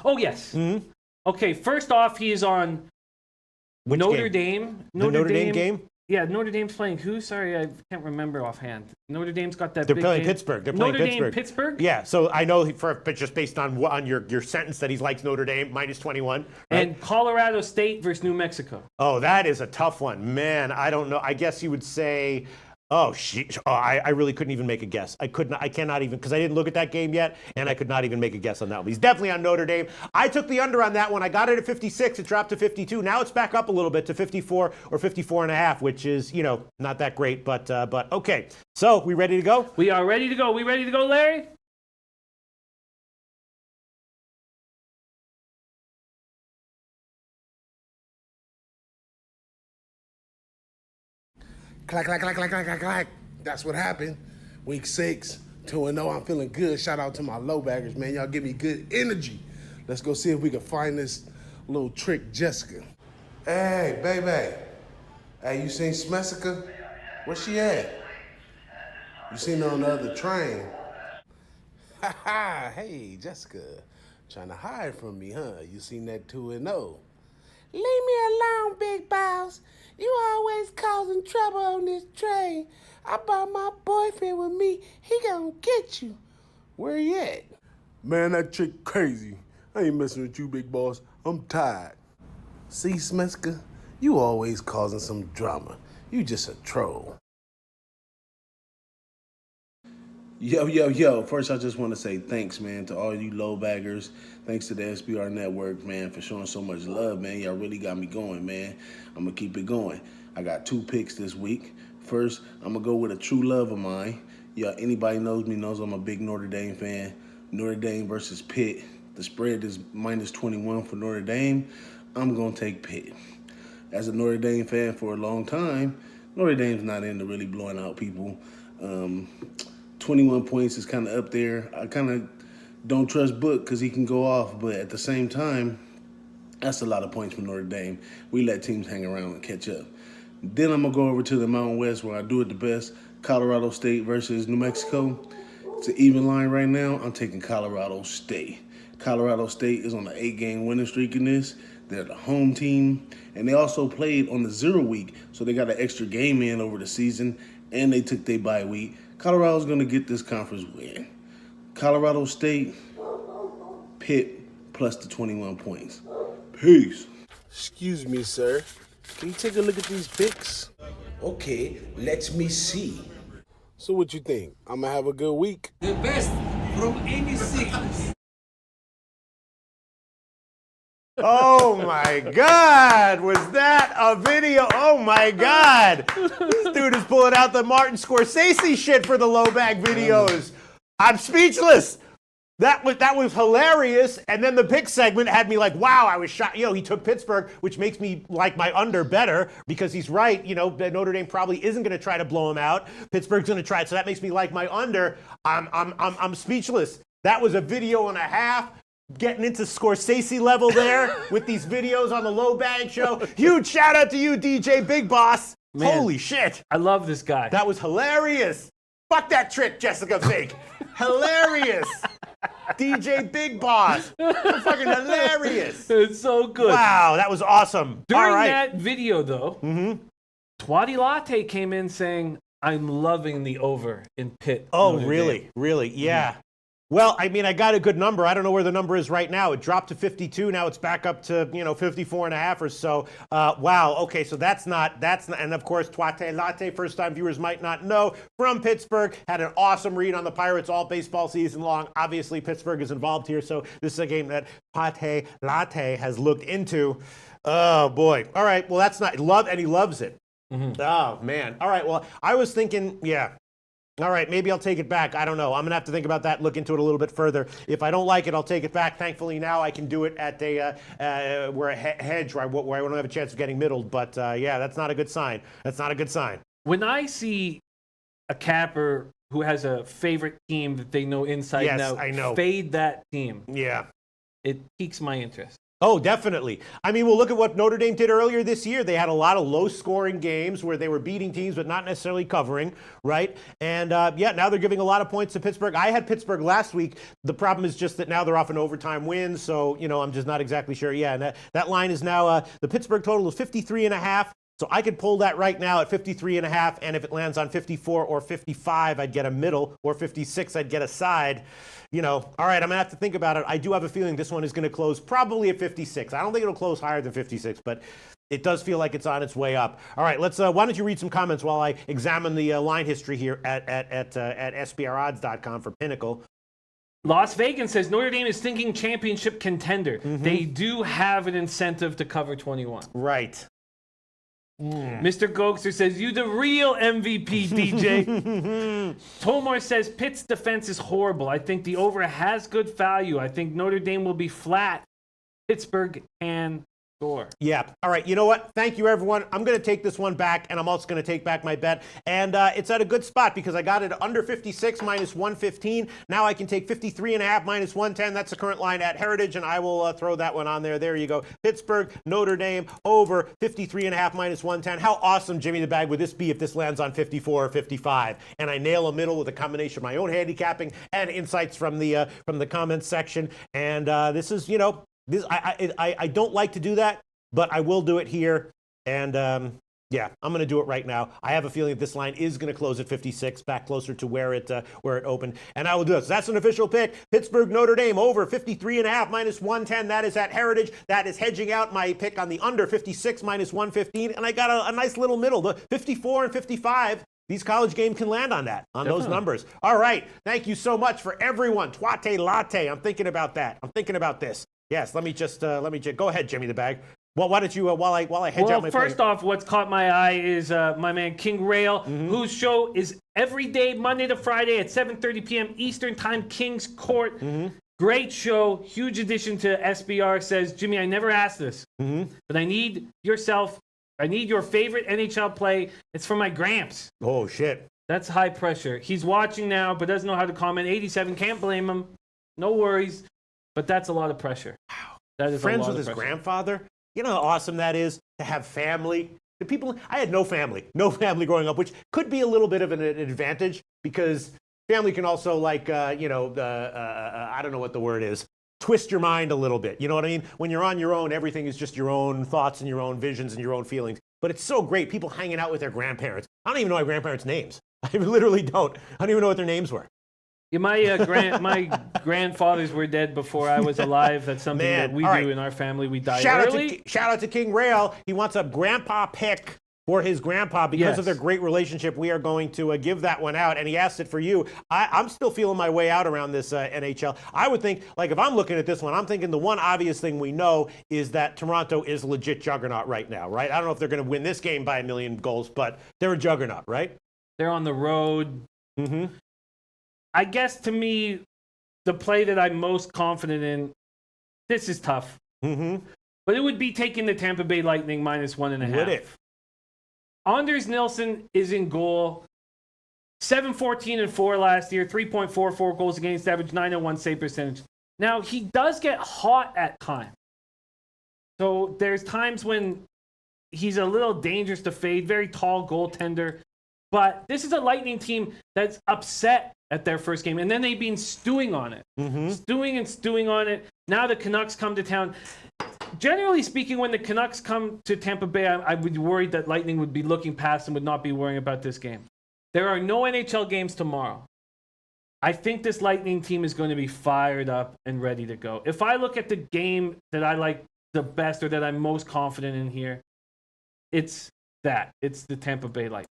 Oh, yes. Okay, first off, he is on Which Notre game? Dame. The Notre Dame game? Yeah, Notre Dame's playing who? Sorry, I can't remember offhand. Notre Dame's got that They're big playing game. Pittsburgh. They're playing Notre Pittsburgh. Dame, Pittsburgh? Yeah, so I know but just based on your sentence that he likes Notre Dame, minus 21. Right? And Colorado State versus New Mexico. Oh, that is a tough one. Man, I don't know. I guess you would say, I really couldn't even make a guess. I cannot even, because I didn't look at that game yet, and I could not even make a guess on that one. He's definitely on Notre Dame. I took the under on that one. I got it at 56. It dropped to 52. Now it's back up a little bit to 54 or 54 and a half, which is, not that great, but okay. So, we ready to go? We are ready to go. We ready to go, Larry? Clack, clack, clack, clack, clack, clack, clack. That's what happened. Week 6, 2-0. I'm feeling good. Shout out to my LoBaggers, man. Y'all give me good energy. Let's go see if we can find this little trick Jessica. Hey, baby. Hey, you seen Smessica? Where she at? You seen her on the other train? Ha ha. Hey, Jessica. Trying to hide from me, huh? You seen that 2-0. Leave me alone, big boss. You always causing trouble on this train. I brought my boyfriend with me. He gonna get you. Where he at? Man, that chick crazy. I ain't messing with you, big boss. I'm tired. See, Smeska? You always causing some drama. You just a troll. Yo. First, I just want to say thanks, man, to all you LoBaggers. Thanks to the SBR Network, man, for showing so much love, man. Y'all really got me going, man. I'm going to keep it going. I got 2 picks this week. First, I'm going to go with a true love of mine. Yeah, anybody knows me knows I'm a big Notre Dame fan. Notre Dame versus Pitt. The spread is minus 21 for Notre Dame. I'm going to take Pitt. As a Notre Dame fan for a long time, Notre Dame's not into really blowing out people. 21 points is kind of up there. I kind of don't trust Book because he can go off, but at the same time, that's a lot of points for Notre Dame. We let teams hang around and catch up. Then I'm going to go over to the Mountain West where I do it the best, Colorado State versus New Mexico. It's an even line right now. I'm taking Colorado State. Colorado State is on an 8-game winning streak in this. They're the home team, and they also played on the 0 week, so they got an extra game in over the season, and they took their bye week. Colorado's going to get this conference win. Colorado State, Pitt, plus the 21 points. Peace. Excuse me, sir. Can you take a look at these picks? Okay, let me see. So what you think? I'm going to have a good week? The best from any sickness. Oh my God, was that a video? Oh my God. This dude is pulling out the Martin Scorsese shit for the LoBag videos. I'm speechless. That was hilarious. And then the pick segment had me like, wow, I was shocked. He took Pittsburgh, which makes me like my under better because he's right. Notre Dame probably isn't going to try to blow him out. Pittsburgh's going to try it. So that makes me like my under. I'm speechless. That was a video and a half. Getting into Scorsese level there with these videos on the LoBag show. Huge shout out to you, DJ Big Boss. Man, holy shit. I love this guy. That was hilarious. Fuck that trick, Jessica Fig. Hilarious. DJ Big Boss. Fucking hilarious. It's so good. Wow, that was awesome. During All right. that video, though, Twatty Latte came in saying, I'm loving the over in Pitt. Oh, Notre really? Dame. Really? Yeah. Well, I mean, I got a good number. I don't know where the number is right now. It dropped to 52. Now it's back up to, 54 and a half or so. Wow. Okay. So that's not, and of course, Twate Latte, first time viewers might not know, from Pittsburgh, had an awesome read on the Pirates all baseball season long. Obviously, Pittsburgh is involved here. So this is a game that Twate Latte has looked into. Oh, boy. All right. Well, that's not love, and he loves it. Oh, man. All right. Well, I was thinking, yeah. All right, maybe I'll take it back. I don't know. I'm going to have to think about that, look into it a little bit further. If I don't like it, I'll take it back. Thankfully, now I can do it at where a hedge where I don't have a chance of getting middled. But, yeah, that's not a good sign. That's not a good sign. When I see a capper who has a favorite team that they know inside and out, I know. fade that team, Yeah. it piques my interest. Oh, definitely. I mean, we'll look at what Notre Dame did earlier this year. They had a lot of low-scoring games where they were beating teams but not necessarily covering, right? And, now they're giving a lot of points to Pittsburgh. I had Pittsburgh last week. The problem is just that now they're off an overtime win, so, I'm just not exactly sure. Yeah, and that line is now, the Pittsburgh total is 53.5. So I could pull that right now at 53.5, and if it lands on 54 or 55, I'd get a middle, or 56, I'd get a side. All right, I'm going to have to think about it. I do have a feeling this one is going to close probably at 56. I don't think it'll close higher than 56, but it does feel like it's on its way up. All right, let's. Why don't you read some comments while I examine the line history here at SBRodds.com for Pinnacle. Las Vegas says Notre Dame is thinking championship contender. They do have an incentive to cover 21. Right. Mr. Gokster says, you the real MVP, DJ. Tomar says, Pitt's defense is horrible. I think the over has good value. I think Notre Dame will be flat. Pittsburgh can score. Yeah. All right. You know what? Thank you, everyone. I'm going to take this one back, and I'm also going to take back my bet. And it's at a good spot because I got it under 56 minus 115. Now I can take 53.5 minus 110. That's the current line at Heritage, and I will throw that one on there. There you go. Pittsburgh, Notre Dame, over 53.5 minus 110. How awesome, Jimmy the Bag, would this be if this lands on 54 or 55? And I nail a middle with a combination of my own handicapping and insights from the comments section. And this is, I don't like to do that, but I will do it here. And I'm going to do it right now. I have a feeling that this line is going to close at 56, back closer to where it opened. And I will do it. So that's an official pick. Pittsburgh, Notre Dame over 53.5 minus 110. That is at Heritage. That is hedging out my pick on the under 56 minus 115. And I got a nice little middle. The 54 and 55. These college games can land on that, on those numbers. All right. Thank you so much for everyone. Twate latte. I'm thinking about that. I'm thinking about this. Yes, let me just go ahead, Jimmy the Bag. Well, why don't you while I hedge out my first off, what's caught my eye is my man King Rail, whose show is every day, Monday to Friday at 7:30 p.m. Eastern Time, King's Court. Great show, huge addition to SBR. Says, Jimmy, I never asked this, but I need your favorite NHL play. It's for my Gramps. Oh, shit. That's high pressure. He's watching now, but doesn't know how to comment. 87, can't blame him. No worries. But that's a lot of pressure. Wow. That is friends a lot with of his pressure. grandfather. You know how awesome that is to have family. The people, I had no family growing up, which could be a little bit of an advantage because family can also I don't know what the word is, twist your mind a little bit. You know what I mean? When you're on your own, everything is just your own thoughts and your own visions and your own feelings. But it's so great, people hanging out with their grandparents. I don't even know my grandparents' names. I literally don't. I don't even know what their names were. Yeah, my grandfathers were dead before I was alive. That's something that we do in our family. We die early. Shout out to King Rail. He wants a grandpa pick for his grandpa because of their great relationship. We are going to give that one out, and he asked it for you. I'm still feeling my way out around this NHL. I would think, if I'm looking at this one, I'm thinking the one obvious thing we know is that Toronto is a legit juggernaut right now, right? I don't know if they're going to win this game by 1 million goals, but they're a juggernaut, right? They're on the road. I guess to me, the play that I'm most confident in, this is tough. But it would be taking the Tampa Bay Lightning minus 1.5. Would it? Anders Nilsson is in goal. 7-14-4 last year, 3.44 goals against average, 901 save percentage. Now, he does get hot at times. So there's times when he's a little dangerous to fade, very tall goaltender. But this is a Lightning team that's upset at their first game, and then they've been stewing on it. Stewing on it. Now the Canucks come to town. Generally speaking, when the Canucks come to Tampa Bay, I would be worried that Lightning would be looking past and would not be worrying about this game. There are no NHL games tomorrow. I think this Lightning team is going to be fired up and ready to go. If I look at the game that I like the best or that I'm most confident in here, it's that. It's the Tampa Bay Lightning.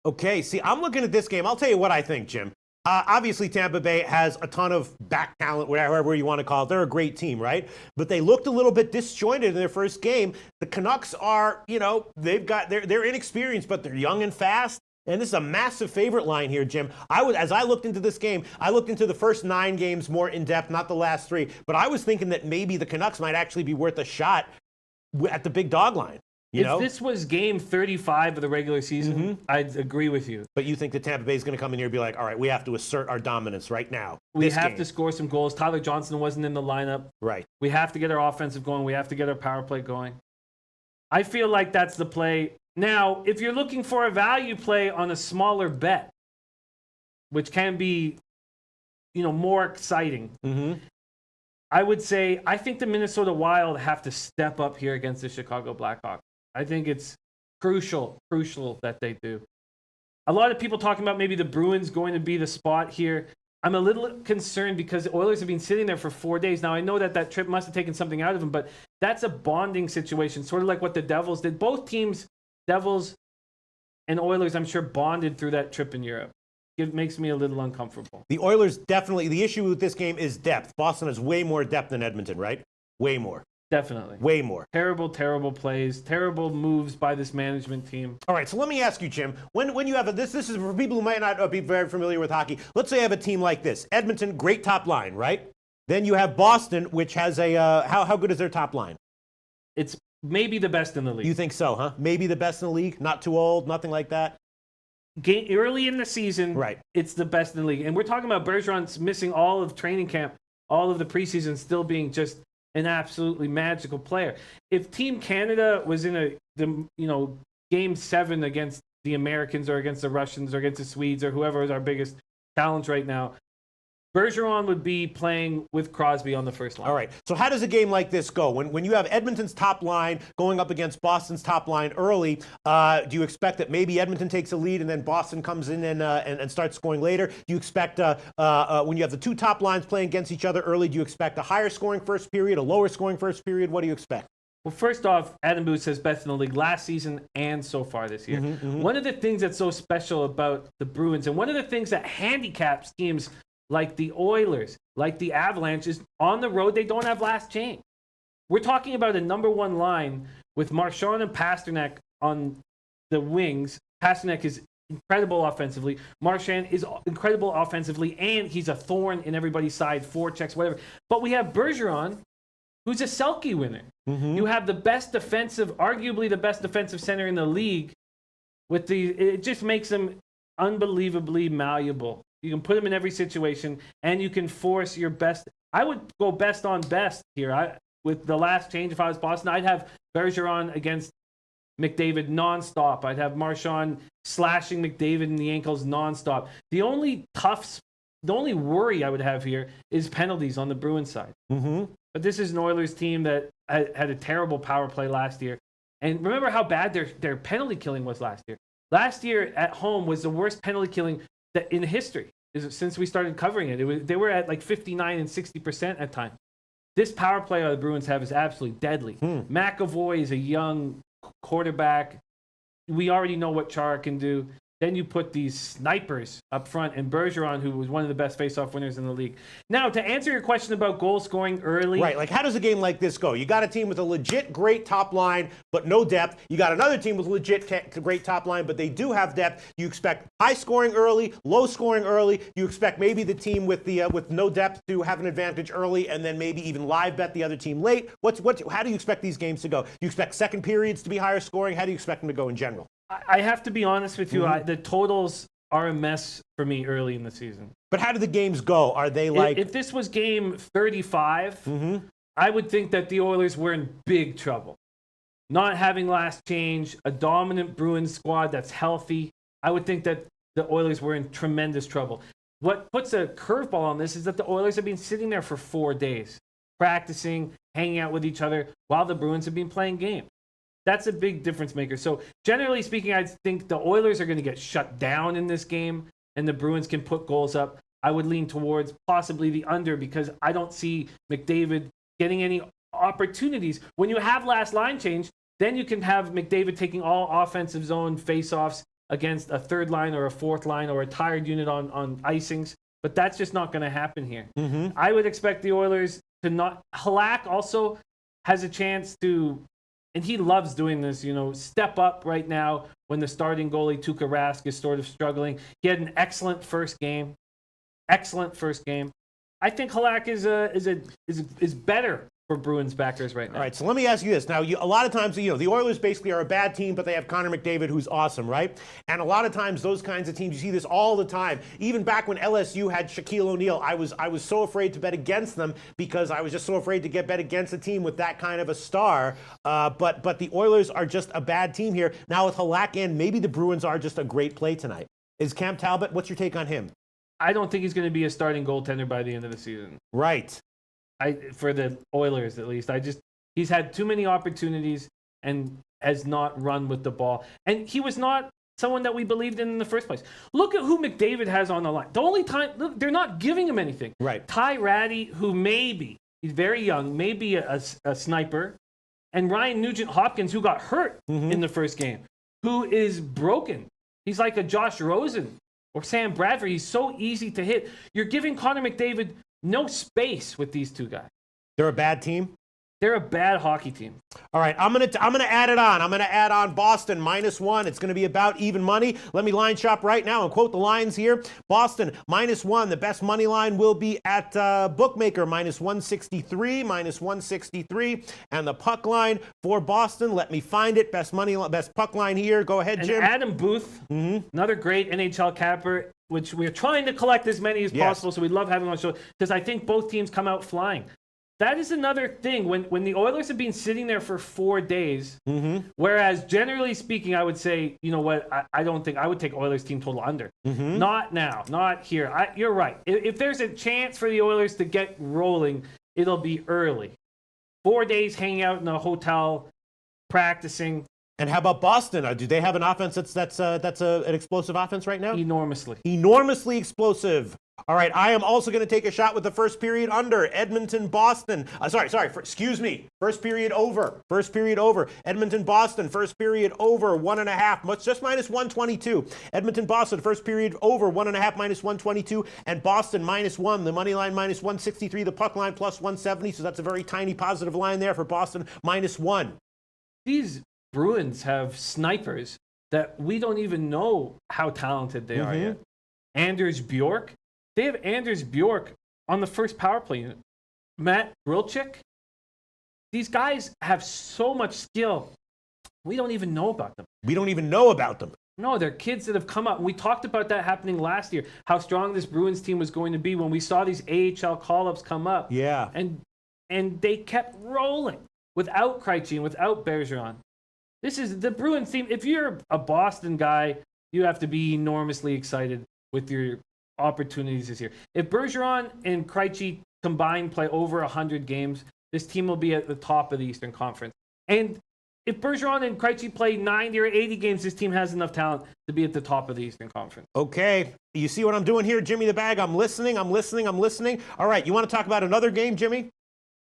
Okay, see, I'm looking at this game. I'll tell you what I think, Jim. Obviously, Tampa Bay has a ton of back talent, whatever you want to call it. They're a great team, right? But they looked a little bit disjointed in their first game. The Canucks are, they're inexperienced, but they're young and fast. And this is a massive favorite line here, Jim. As I looked into this game, I looked into the first 9 games more in depth, not the last 3. But I was thinking that maybe the Canucks might actually be worth a shot at the big dog line. You If know? this was game 35 of the regular season, I'd agree with you. But you think that Tampa Bay is going to come in here and be like, all right, we have to assert our dominance right now. We this have game. to score some goals. Tyler Johnson wasn't in the lineup. Right. We have to get our offensive going. We have to get our power play going. I feel like that's the play. Now, if you're looking for a value play on a smaller bet, which can be, more exciting, I would say I think the Minnesota Wild have to step up here against the Chicago Blackhawks. I think it's crucial that they do. A lot of people talking about maybe the Bruins going to be the spot here. I'm a little concerned because the Oilers have been sitting there for 4 days. Now, I know that trip must have taken something out of them, but that's a bonding situation, sort of like what the Devils did. Both teams, Devils and Oilers, I'm sure, bonded through that trip in Europe. It makes me a little uncomfortable. The Oilers definitely, the issue with this game is depth. Boston has way more depth than Edmonton, right? Way more. Definitely. Way more. Terrible plays, terrible moves by this management team. All right, so let me ask you, Jim, when you have this is for people who might not be very familiar with hockey. Let's say you have a team like this. Edmonton, great top line, right? Then you have Boston, which has a, how good is their top line? It's maybe the best in the league. You think so, huh? Maybe the best in the league? Not too old, nothing like that? Early in the season, right. It's the best in the league. And we're talking about Bergeron's missing all of training camp, all of the preseason, still being just an absolutely magical player. If Team Canada was in Game 7 against the Americans or against the Russians or against the Swedes or whoever is our biggest challenge right now, Bergeron would be playing with Crosby on the first line. All right. So how does a game like this go? When you have Edmonton's top line going up against Boston's top line early, do you expect that maybe Edmonton takes a lead and then Boston comes in and starts scoring later? Do you expect when you have the two top lines playing against each other early, do you expect a higher scoring first period, a lower scoring first period? What do you expect? Well, first off, Adam Booth says best in the league last season and so far this year. One of the things that's so special about the Bruins and one of the things that handicaps teams like the Oilers, like the Avalanche, is on the road, they don't have last change. We're talking about a number one line with Marchand and Pasternak on the wings. Pasternak is incredible offensively. Marchand is incredible offensively, and he's a thorn in everybody's side, forechecks, whatever. But we have Bergeron, who's a Selke winner. You have the best arguably the best defensive center in the league. It just makes him unbelievably malleable. You can put him in every situation, and you can force your best. I would go best on best here. With the last change, if I was Boston, I'd have Bergeron against McDavid nonstop. I'd have Marchand slashing McDavid in the ankles nonstop. The only worry I would have here is penalties on the Bruins side. But this is an Oilers team that had a terrible power play last year. And remember how bad their penalty killing was last year. Last year at home was the worst penalty killing in history since we started covering it. They were at like 59 and 60% at times. This power play the Bruins have is absolutely deadly. McAvoy is a young quarterback. We already know what Chara can do. Then you put these snipers up front and Bergeron, who was one of the best faceoff winners in the league. Now, to answer your question about goal scoring early. Right, like how does a game like this go? You got a team with a legit great top line, but no depth. You got another team with legit great top line, but they do have depth. You expect high scoring early, low scoring early. You expect maybe the team with no depth to have an advantage early, and then maybe even live bet the other team late. How do you expect these games to go? Do you expect second periods to be higher scoring? How do you expect them to go in general? I have to be honest with you. The totals are a mess for me early in the season. But how do the games go? Are they like... If this was game 35, I would think that the Oilers were in big trouble. Not having last change, a dominant Bruins squad that's healthy, I would think that the Oilers were in tremendous trouble. What puts a curveball on this is that the Oilers have been sitting there for 4 days, practicing, hanging out with each other, while the Bruins have been playing games. That's a big difference maker. So generally speaking, I think the Oilers are going to get shut down in this game and the Bruins can put goals up. I would lean towards possibly the under because I don't see McDavid getting any opportunities. When you have last line change, then you can have McDavid taking all offensive zone faceoffs against a third line or a fourth line or a tired unit on icings. But that's just not going to happen here. I would expect the Oilers to not... Halak also has a chance to... And he loves doing this, step up right now when the starting goalie, Tuukka Rask, is sort of struggling. He had an excellent first game. I think Halak is better for Bruins backers right now. All right, so let me ask you this. Now, a lot of times, the Oilers basically are a bad team, but they have Connor McDavid, who's awesome, right? And a lot of times, those kinds of teams, you see this all the time. Even back when LSU had Shaquille O'Neal, I was so afraid to bet against them because I was just so afraid to get bet against a team with that kind of a star. But the Oilers are just a bad team here. Now with Halak in, maybe the Bruins are just a great play tonight. Is Cam Talbot, what's your take on him? I don't think he's going to be a starting goaltender by the end of the season. Right. For the Oilers, at least. He's had too many opportunities and has not run with the ball. And he was not someone that we believed in the first place. Look at who McDavid has on the line. The only time, look, they're not giving him anything. Right. Ty Ratty, who he's very young, maybe a sniper. And Ryan Nugent-Hopkins, who got hurt in the first game, who is broken. He's like a Josh Rosen or Sam Bradford. He's so easy to hit. You're giving Connor McDavid no space with these two guys. They're a bad team? They're a bad hockey team. All right, I'm gonna add it on. I'm gonna add on Boston -1. It's gonna be about even money. Let me line shop right now and quote the lines here. Boston -1. The best money line will be at Bookmaker -163, -163, and the puck line for Boston. Let me find it. Best puck line here. Go ahead, Jim. And Adam Booth, another great NHL capper, which we're trying to collect as many as possible. So we love having him on the show because I think both teams come out flying. That is another thing. When the Oilers have been sitting there for 4 days, whereas generally speaking, I would say, you know what, I don't think I would take Oilers team total under. Not now, not here. You're right. If there's a chance for the Oilers to get rolling, it'll be early. 4 days hanging out in a hotel, practicing. And how about Boston? Do they have an offense that's an explosive offense right now? Enormously explosive. All right, I am also going to take a shot with the first period under. Edmonton-Boston. Excuse me. First period over. Edmonton-Boston, first period over, 1.5. Just -122. Edmonton-Boston, first period over, 1.5, -122. And Boston -1. The money line -163. The puck line +170. So that's a very tiny positive line there for Boston, -1. These Bruins have snipers that we don't even know how talented they are yet. Anders Bjork. They have Anders Bjork on the first power play unit. Matt Brilchik. These guys have so much skill. We don't even know about them. No, they're kids that have come up. We talked about that happening last year, how strong this Bruins team was going to be when we saw these AHL call-ups come up. Yeah. And they kept rolling without Krejci and without Bergeron. This is the Bruins team. If you're a Boston guy, you have to be enormously excited with your opportunities this year. If Bergeron and Krejci combined play over 100 games, this team will be at the top of the Eastern Conference. And if Bergeron and Krejci play 90 or 80 games, this team has enough talent to be at the top of the Eastern Conference. Okay. You see what I'm doing here, Jimmy the Bag? I'm listening. All right, you want to talk about another game, Jimmy?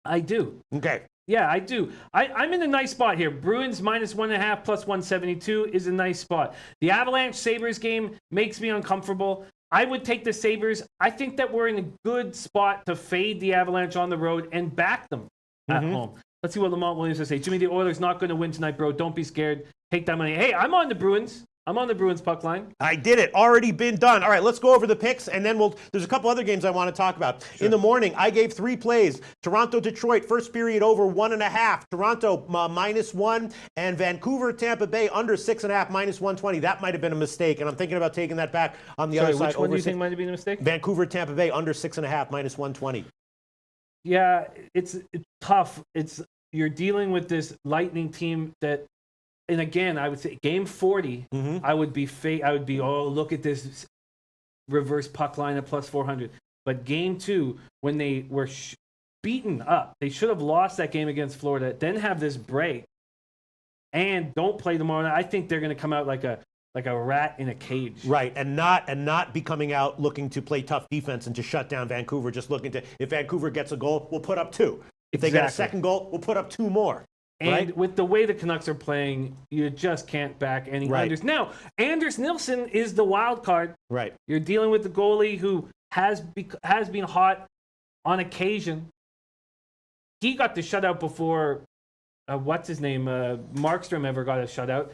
I do. Okay. Yeah, I do. I'm in a nice spot here. Bruins -1.5 +172 is a nice spot. The Avalanche Sabres game makes me uncomfortable. I would take the Sabres. I think that we're in a good spot to fade the Avalanche on the road and back them at home. Let's see what Lamont Williams will say. Jimmy, the Oilers not going to win tonight, bro. Don't be scared. Take that money. Hey, I'm on the Bruins. I'm on the Bruins puck line. I did it. Already been done. All right, let's go over the picks, and then there's a couple other games I want to talk about. Sure. In the morning, I gave 3 plays. Toronto-Detroit, first period over 1.5. Toronto -1. And Vancouver-Tampa Bay under 6.5, -120. That might have been a mistake, and I'm thinking about taking that back on the other side. Which one do you think might have been a mistake? Vancouver-Tampa Bay under 6.5, -120. Yeah, it's tough. You're dealing with this Lightning team that, and again, I would say game 40, I would be oh, look at this reverse puck line at +400. But game 2, when they were beaten up, they should have lost that game against Florida, then have this break, and don't play tomorrow night. I think they're going to come out like a rat in a cage. Right, and not be coming out looking to play tough defense and to shut down Vancouver, just looking to, if Vancouver gets a goal, we'll put up 2. If they get a second goal, we'll put up 2 more. And with the way the Canucks are playing, you just can't back any Anders. Now, Anders Nilsson is the wild card. Right. You're dealing with the goalie who has been hot on occasion. He got the shutout before, what's his name, Markstrom ever got a shutout.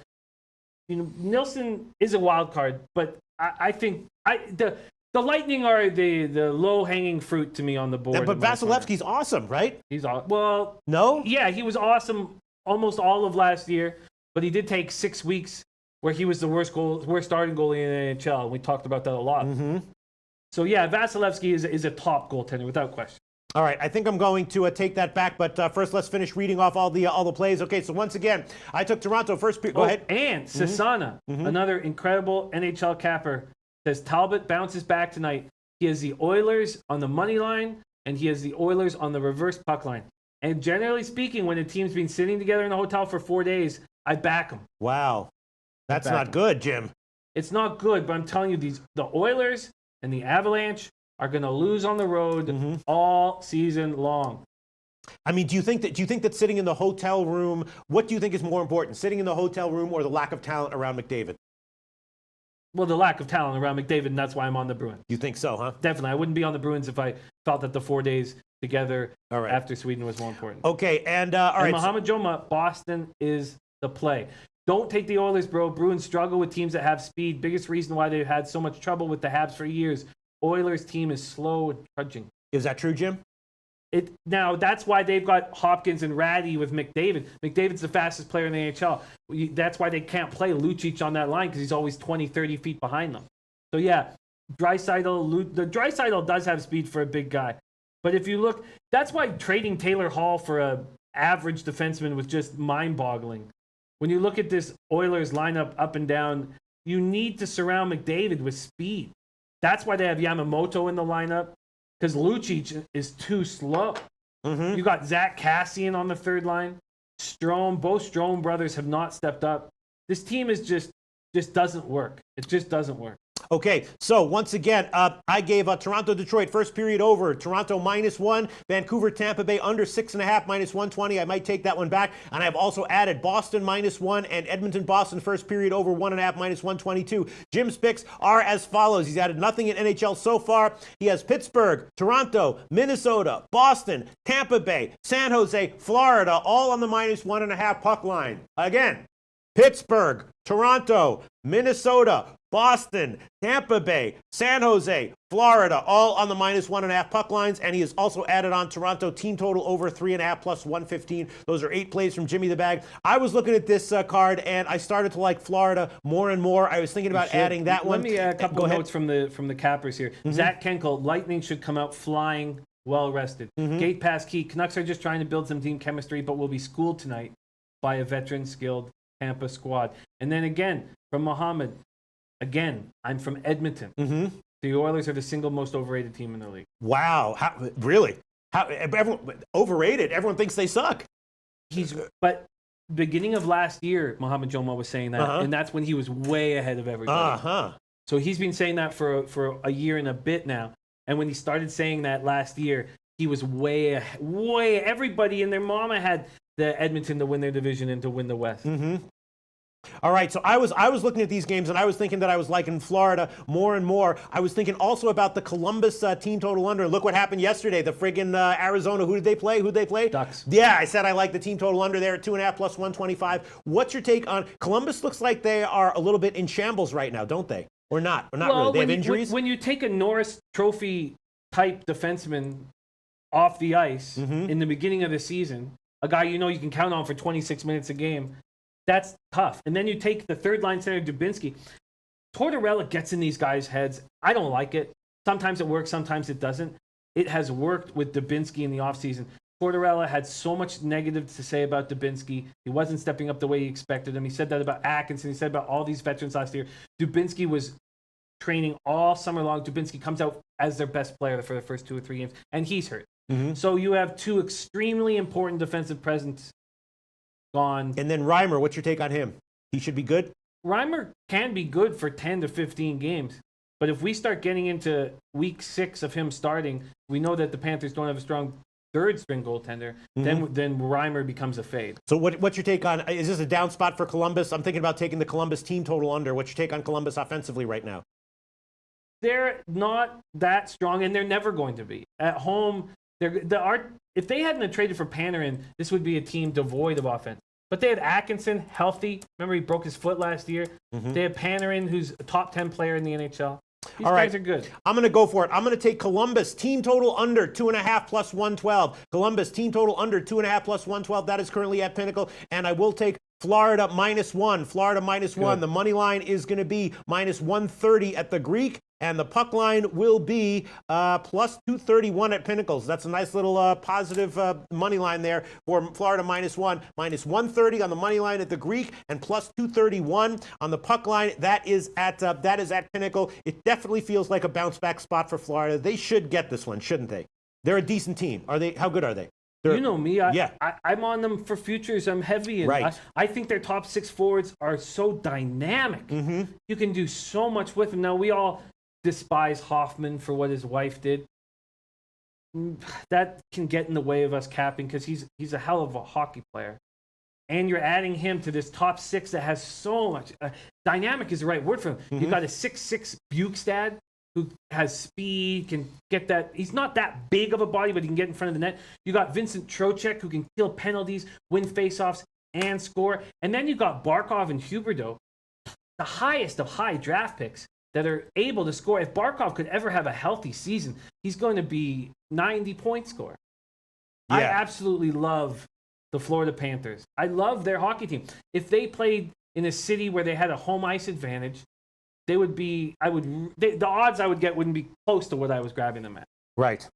You know, Nilsson is a wild card, but I think the The Lightning are the low-hanging fruit to me on the board. But Vasilevsky's awesome, right? Well, No? yeah, he was awesome almost all of last year, but he did take 6 weeks where he was the worst starting goalie in the NHL. And we talked about that a lot. Mm-hmm. So yeah, Vasilevsky is a top goaltender without question. All right, I think I'm going to take that back, but first let's finish reading off all the plays. Okay, so once again, I took Toronto first. Go ahead. And Sasana, another incredible NHL capper, says Talbot bounces back tonight. He has the Oilers on the money line, and he has the Oilers on the reverse puck line. And generally speaking, when a team's been sitting together in a hotel for 4 days, I back them. Wow, that's not good, Jim. It's not good, but I'm telling you, the Oilers and the Avalanche are going to lose on the road all season long. I mean, do you think that sitting in the hotel room, what do you think is more important, sitting in the hotel room or the lack of talent around McDavid? Well, the lack of talent around McDavid, and that's why I'm on the Bruins. You think so, huh? Definitely. I wouldn't be on the Bruins if I felt that the 4 days together after Sweden was more important. Okay, and all right. Mohamed Joma, Boston is the play. Don't take the Oilers, bro. Bruins struggle with teams that have speed. Biggest reason why they've had so much trouble with the Habs for years. Oilers team is slow and trudging. Is that true, Jim? Now, that's why they've got Hopkins and Ratty with McDavid. McDavid's the fastest player in the NHL. That's why they can't play Lucic on that line because he's always 20, 30 feet behind them. So, yeah, Draisaitl does have speed for a big guy. But if you look, that's why trading Taylor Hall for an average defenseman was just mind-boggling. When you look at this Oilers lineup up and down, you need to surround McDavid with speed. That's why they have Yamamoto in the lineup. Because Lucic is too slow. You got Zach Kassian on the third line. Both Strome brothers have not stepped up. This team is just doesn't work. It just doesn't work. Okay, so once again, I gave Toronto-Detroit first period over. Toronto -1. Vancouver-Tampa Bay under 6.5, -120. I might take that one back. And I have also added Boston -1 and Edmonton-Boston first period over 1.5, -122. Jim's picks are as follows. He's added nothing in NHL so far. He has Pittsburgh, Toronto, Minnesota, Boston, Tampa Bay, San Jose, Florida, all on the -1.5 puck line. Again, Pittsburgh, Toronto, Minnesota, Boston, Tampa Bay, San Jose, Florida, all on the -1.5 puck lines. And he has also added on Toronto team total over 3.5 plus 115. Those are 8 plays from Jimmy the Bag. I was looking at this card and I started to like Florida more and more. I was thinking about adding that one. Let me add a couple of notes from the cappers here. Zach Kenkel, Lightning should come out flying, well rested. Gate pass key. Canucks are just trying to build some team chemistry, but will be schooled tonight by a veteran, skilled Tampa squad. And then again, from Mohammed, again, I'm from Edmonton. The Oilers are the single most overrated team in the league. Wow. Really? Overrated? Everyone thinks they suck. But beginning of last year, Mohamed Joma was saying that, and that's when he was way ahead of everybody. So he's been saying that for a year and a bit now. And when he started saying that last year, he was way everybody and their mama had the Edmonton to win their division and to win the West. All right, so I was looking at these games and I was thinking that I was liking Florida more and more. I was thinking also about the Columbus team total under. Look what happened yesterday. The friggin' Arizona. Who did they play? Ducks. Yeah, I said I like the team total under there at 2.5 plus 125. What's your take on Columbus? Looks like they are a little bit in shambles right now, don't they? Or not? Or not really? They have injuries. When you take a Norris Trophy type defenseman off the ice in the beginning of the season, a guy you can count on for 26 minutes a game, that's tough. And then you take the third line center, Dubinsky. Tortorella gets in these guys' heads. I don't like it. Sometimes it works, sometimes it doesn't. It has worked with Dubinsky in the offseason. Tortorella had so much negative to say about Dubinsky. He wasn't stepping up the way he expected him. He said that about Atkinson. He said about all these veterans last year. Dubinsky was training all summer long. Dubinsky comes out as their best player for the first 2 or 3 games, and he's hurt. So you have 2 extremely important defensive presence gone. And then Reimer, what's your take on him? He should be good? Reimer can be good for 10 to 15 games. But if we start getting into week 6 of him starting, we know that the Panthers don't have a strong third-string goaltender. Then Reimer becomes a fade. So what's your take on, is this a down spot for Columbus? I'm thinking about taking the Columbus team total under. What's your take on Columbus offensively right now? They're not that strong, and they're never going to be. At home, if they hadn't traded for Panarin, this would be a team devoid of offense. But they had Atkinson healthy. Remember, he broke his foot last year. They had Panarin, who's a top 10 player in the NHL. These All right. guys are good. I'm going to go for it. I'm going to take Columbus team total under 2.5 plus 112. Columbus team total under 2.5 plus 112. That is currently at Pinnacle. And I will take Florida -1. Florida -1. The money line is going to be -130 at the Greek. And the puck line will be plus 231 at Pinnacles. That's a nice little positive money line there for Florida -1. -130 on the money line at the Greek and plus 231 on the puck line. That is at Pinnacle. It definitely feels like a bounce back spot for Florida. They should get this one, shouldn't they? They're a decent team. Are they? How good are they? You know me. I'm on them for futures. I'm heavy. And Right. I think their top 6 forwards are so dynamic. You can do so much with them. Now, we all despise Hoffman for what his wife did. That can get in the way of us capping because he's a hell of a hockey player. And you're adding him to this top 6 that has so much. Dynamic is the right word for him. You've got a 6'6" Bukestad who has speed, can get that. He's not that big of a body, but he can get in front of the net. You got Vincent Trocheck who can kill penalties, win faceoffs, and score. And then you got Barkov and Huberdeau, the highest of high draft picks that are able to score. If Barkov could ever have a healthy season, he's going to be 90-point scorer. I absolutely love the Florida Panthers. I love their hockey team. If they played in a city where they had a home ice advantage, they would be, the odds I would get wouldn't be close to what I was grabbing them at. Right.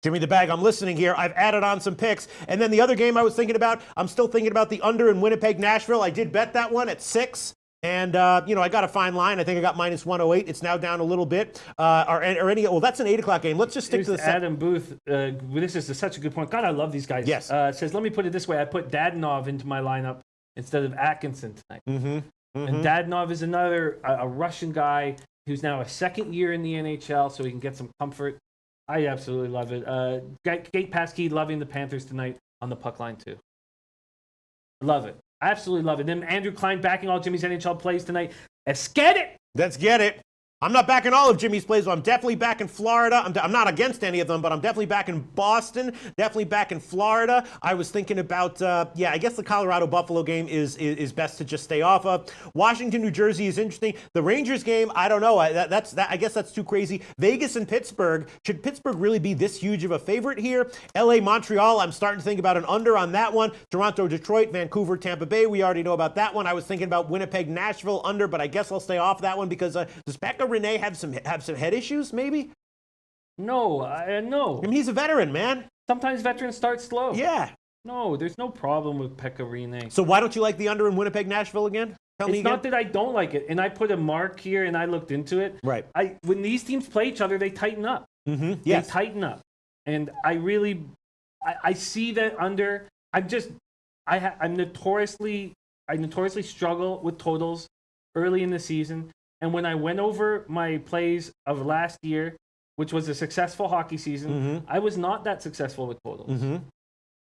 Jimmy the Bag, I'm listening here. I've added on some picks. And then the other game I was thinking about, I'm still thinking about the under in Winnipeg, Nashville. I did bet that one at 6. And, I got a fine line. I think I got -108. It's now down a little bit. That's an 8 o'clock game. Let's just stick to the Adam Booth. This is such a good point. God, I love these guys. Yes. Says, let me put it this way. I put Dadonov into my lineup instead of Atkinson tonight. And Dadonov is a Russian guy who's now a second year in the NHL, so he can get some comfort. I absolutely love it. Gate Paskey loving the Panthers tonight on the puck line, too. Love it. I absolutely love it. Then Andrew Klein backing all Jimmy's NHL plays tonight. Let's get it. Let's get it. I'm not backing all of Jimmy's plays, but I'm definitely backing Florida. I'm not against any of them, but I'm definitely backing Boston, definitely backing Florida. I was thinking about, I guess the Colorado-Buffalo game is best to just stay off of. Washington-New Jersey is interesting. The Rangers game, I don't know. I guess that's too crazy. Vegas and Pittsburgh. Should Pittsburgh really be this huge of a favorite here? LA-Montreal, I'm starting to think about an under on that one. Toronto-Detroit, Vancouver-Tampa Bay, we already know about that one. I was thinking about Winnipeg-Nashville under, but I guess I'll stay off that one because does Pekka Rinne have some head issues, maybe? No. I mean, he's a veteran, man. Sometimes veterans start slow. Yeah. No, there's no problem with Pekka Rinne. So why don't you like the under in Winnipeg, Nashville again? Tell me again. It's not that I don't like it, and I put a mark here, and I looked into it. Right. When these teams play each other, they tighten up. Mm-hmm. Yes. They tighten up, and I see that under. I notoriously struggle with totals early in the season. And when I went over my plays of last year, which was a successful hockey season, I was not that successful with totals.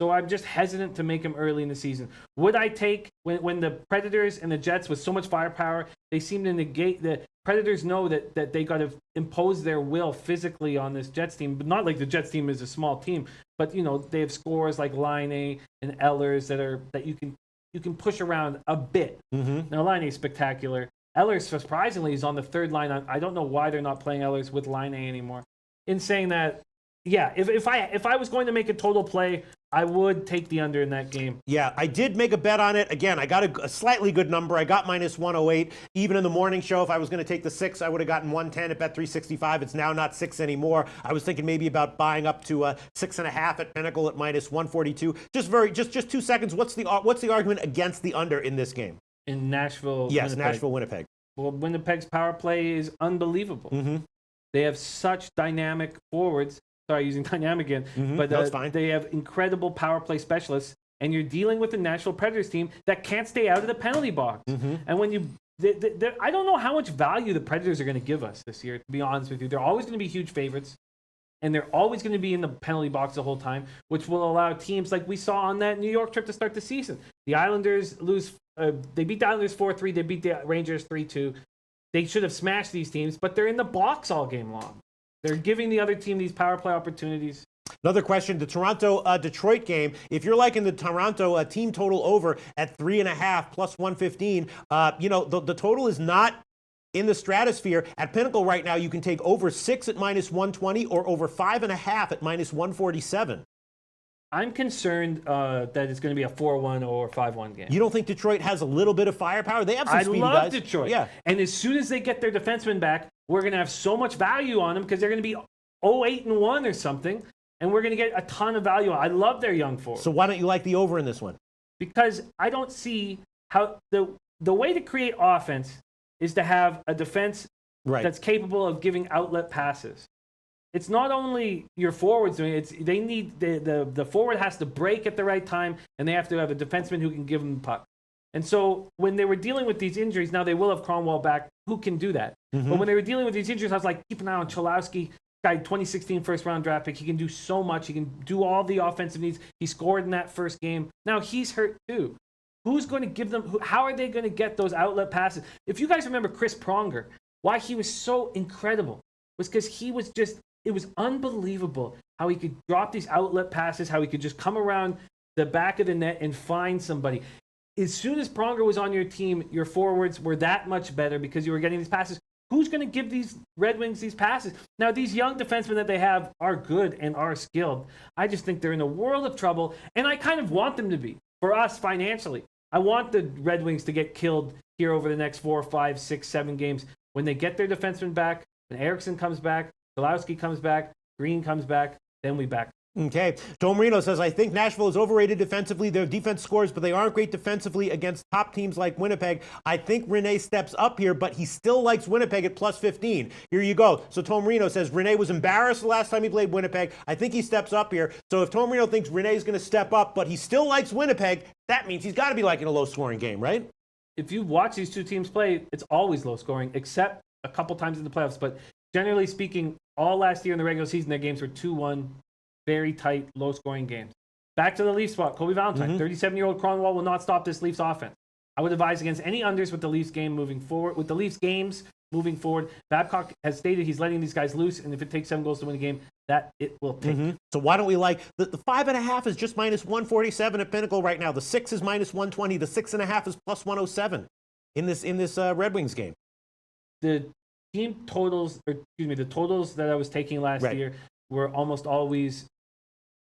So I'm just hesitant to make them early in the season. Would I take, when the Predators and the Jets with so much firepower, they seem to negate, the Predators know that they got to impose their will physically on this Jets team, but not like the Jets team is a small team, but they have scores like Laine and Ehlers that you can push around a bit. Now Laine is spectacular. Ehlers, surprisingly, is on the third line. I don't know why they're not playing Ehlers with Laine anymore. In saying that, yeah, if I was going to make a total play, I would take the under in that game. Yeah, I did make a bet on it. Again, I got a slightly good number. I got -108. Even in the morning show, if I was going to take the 6, I would have gotten 110 at Bet365. It's now not 6 anymore. I was thinking maybe about buying up to 6.5 at Pinnacle at -142. Just 2 seconds. What's the argument against the under in this game? In Nashville, yes, Winnipeg. Nashville, Winnipeg. Well, Winnipeg's power play is unbelievable. They have such dynamic forwards. Sorry, using dynamic again, but that's fine. They have incredible power play specialists, and you're dealing with the Nashville Predators team that can't stay out of the penalty box. And when I don't know how much value the Predators are going to give us this year. To be honest with you, they're always going to be huge favorites, and they're always going to be in the penalty box the whole time, which will allow teams like we saw on that New York trip to start the season. The Islanders lose. They beat the Islanders 4-3. They beat the Rangers 3-2. They should have smashed these teams, but they're in the box all game long. They're giving the other team these power play opportunities. Another question, the Toronto-Detroit game. If you're liking the Toronto team total over at 3.5 plus 115, the total is not in the stratosphere. At Pinnacle right now, you can take over 6 at -120 or over 5.5 at -147. I'm concerned that it's going to be a 4-1 or 5-1 game. You don't think Detroit has a little bit of firepower? They have some speedy guys. I love Detroit. Yeah. And as soon as they get their defenseman back, we're going to have so much value on them because they're going to be 0-8-1 or something, and we're going to get a ton of value. I love their young forwards. So why don't you like the over in this one? Because I don't see how the way to create offense is to have a defense that's capable of giving outlet passes. It's not only your forwards doing it, they need the forward has to break at the right time, and they have to have a defenseman who can give them the puck. And so when they were dealing with these injuries, now they will have Cromwell back, who can do that. Mm-hmm. But when they were dealing with these injuries, I was like, keep an eye on Cholowski, guy 2016 first round draft pick. He can do so much. He can do all the offensive needs. He scored in that first game. Now he's hurt too. Who's going to give them, how are they going to get those outlet passes? If you guys remember Chris Pronger, why he was so incredible was because he was just, it was unbelievable how he could drop these outlet passes, how he could just come around the back of the net and find somebody. As soon as Pronger was on your team, your forwards were that much better because you were getting these passes. Who's going to give these Red Wings these passes? Now, these young defensemen that they have are good and are skilled. I just think they're in a world of trouble, and I kind of want them to be, for us financially. I want the Red Wings to get killed here over the next 4, 5, 6, 7 games. When they get their defenseman back, when Eriksson comes back, Golowski comes back, Green comes back, then we back. Okay. Tom Marino says, I think Nashville is overrated defensively. Their defense scores, but they aren't great defensively against top teams like Winnipeg. I think Rene steps up here, but he still likes Winnipeg at +15. Here you go. So Tom Marino says Rene was embarrassed the last time he played Winnipeg. I think he steps up here. So if Tom Marino thinks Rene is going to step up, but he still likes Winnipeg, that means he's got to be liking a low-scoring game, right? If you watch these two teams play, it's always low-scoring, except a couple times in the playoffs. But generally speaking, all last year in the regular season, their games were 2-1. Very tight, low-scoring games. Back to the Leafs spot. Kobe Valentine, 37-year-old Cromwell will not stop this Leafs offense. I would advise against any unders with the Leafs game moving forward. With the Leafs games moving forward, Babcock has stated he's letting these guys loose, and if it takes 7 goals to win a game, that it will take. So why don't we like the 5.5 is just -147 at Pinnacle right now. The 6 is -120. The 6.5 is +107 in this Red Wings game. The team totals, or excuse me, the totals that I was taking last year were almost always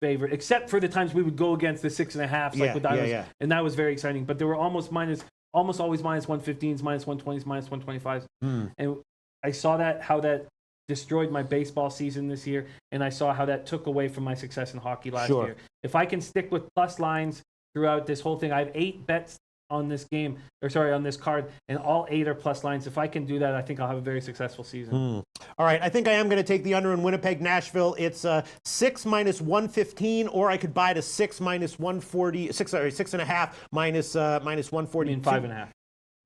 favored, except for the times we would go against the 6.5, like with Diamonds, and that was very exciting. But there were almost always -115s, -120s, -125s, and I saw how that destroyed my baseball season this year, and I saw how that took away from my success in hockey last year. If I can stick with plus lines throughout this whole thing, I have 8 bets on this game, on this card, and all 8 are plus lines. If I can do that, I think I'll have a very successful season. All right, I think I am going to take the under in Winnipeg, Nashville. It's 6 -115, or I could buy it a 6 -140, 6.5 -140. You mean 5.5?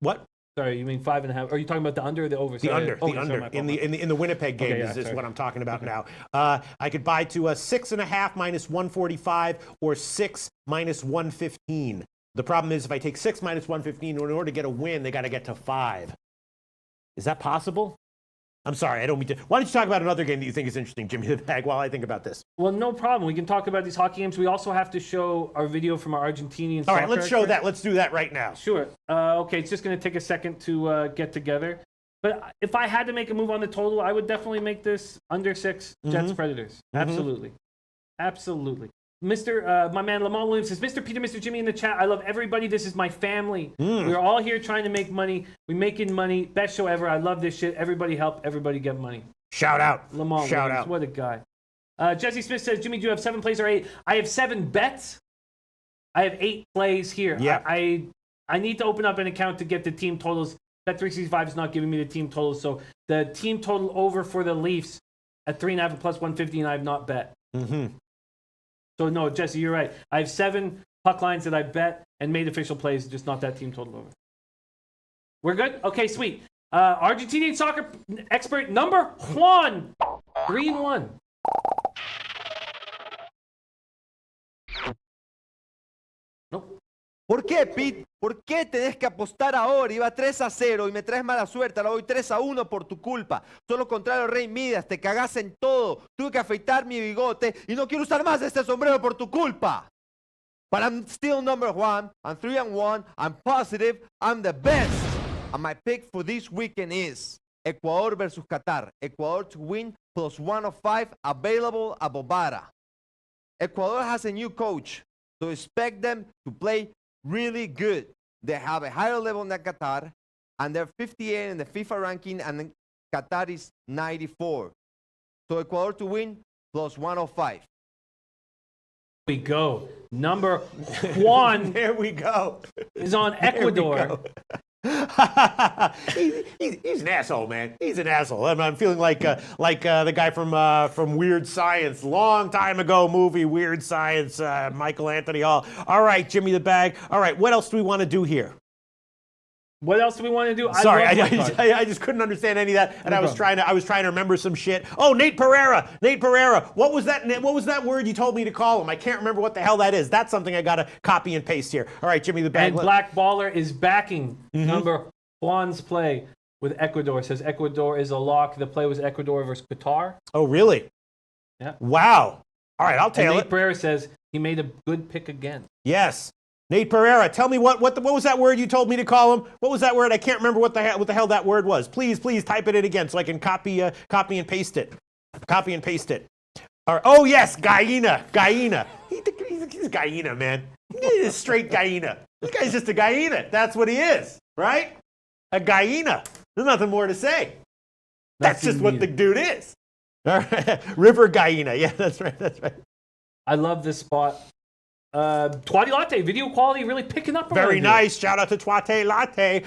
What? Sorry, you mean 5.5? Are you talking about the under or the over? The under in the Winnipeg game is what I'm talking about now. I could buy to a 6.5 -145 or 6 -115. The problem is if I take 6 -115, in order to get a win, they got to get to 5. Is that possible? I'm sorry, I don't mean to. Why don't you talk about another game that you think is interesting, Jimmy the Bag, while I think about this? Well, no problem. We can talk about these hockey games. We also have to show our video from our Argentinian All right, let's show that. Let's do that right now. Sure. Okay, it's just going to take a second to get together. But if I had to make a move on the total, I would definitely make this under 6 Jets Predators. Absolutely. Absolutely. My man Lamont Williams says, Mr. Peter, Mr. Jimmy in the chat. I love everybody. This is my family. We're all here trying to make money. We're making money. Best show ever. I love this shit. Everybody help. Everybody get money. Shout out. Lamont Shout Williams. out. What a guy. Jesse Smith says, Jimmy, do you have 7 plays or 8? I have 7 bets. I have 8 plays here. Yeah. I need to open up an account to get the team totals. Bet365 is not giving me the team totals. So the team total over for the Leafs at 3.5 plus 150, and I have not bet. So no, Jesse, you're right. I have 7 puck lines that I bet and made official plays, just not that team total over. We're good? Okay, sweet. Argentinian soccer expert number 1. 3-1. Nope. ¿Por qué, Pete? ¿Por qué tenés que apostar ahora? Iba 3-0 y me traes mala suerte. Ahora voy 3-1 por tu culpa. Solo contrario, Rey Midas, te cagás en todo. Tuve que afeitar mi bigote y no quiero usar más este sombrero por tu culpa. But I'm still number 1. I'm 3-1. I'm positive. I'm the best. And my pick for this weekend is Ecuador versus Qatar. Ecuador to win plus 105 available at Bovada. Ecuador has a new coach, so expect them to play really good. They have a higher level than Qatar, and they're 58 in the FIFA ranking, and Qatar is 94. So Ecuador to win plus 105. We go. Number one There we go. is on Ecuador. He's an asshole, man. He's an asshole. I'm feeling like the guy from Weird Science, long time ago movie, Weird Science, Michael Anthony Hall. All right, Jimmy the Bag. All right, what else do we want to do here? What else do we want to do? Sorry, I love my card. I just couldn't understand any of that, and No I was problem. trying to remember some shit. Oh, Nate Pereira. What was that word you told me to call him? I can't remember what the hell that is. That's something I gotta copy and paste here. All right, Jimmy the Bag. And Black Baller is backing number one's play with Ecuador. Says Ecuador is a lock. The play was Ecuador versus Qatar. Oh, really? Yeah. Wow. All right, I'll And tail Nate it. Pereira says he made a good pick again. Yes. Nate Pereira, tell me what was that word you told me to call him? What was that word? I can't remember what the hell that word was. Please type it in again so I can copy and paste it. Copy and paste it. All right. Oh yes, Gallina. He's a Gallina, man. He's a straight Gallina. This guy's just a Gallina. That's what he is, right? A Gallina. There's nothing more to say. That's just what the dude is. All right. River Gallina. Yeah, that's right. I love this spot. Twatty Latte, video quality really picking up. Very around here. nice. Shout out to Twate Latte.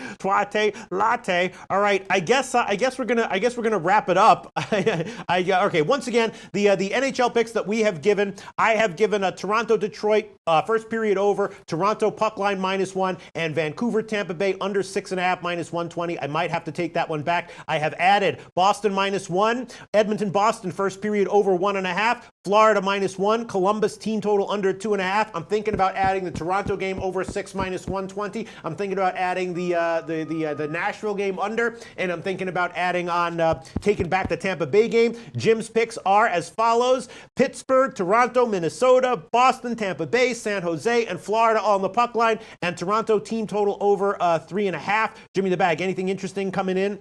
All right, I guess we're gonna wrap it up. Okay. Once again, the NHL picks that we have given. I have given a Toronto Detroit first period over, Toronto puck line -1, and Vancouver Tampa Bay under 6.5 -120. I might have to take that one back. I have added Boston -1, Edmonton Boston first period over 1.5, Florida -1, Columbus team total under 2.5. I'm thinking about adding the Toronto game over 6 -120. I'm thinking about adding the Nashville game under, and I'm thinking about adding on taking back the Tampa Bay game. Jim's picks are as follows: Pittsburgh, Toronto, Minnesota, Boston, Tampa Bay, San Jose, and Florida all on the puck line, and Toronto team total over 3.5. Jimmy the Bag, anything interesting coming in?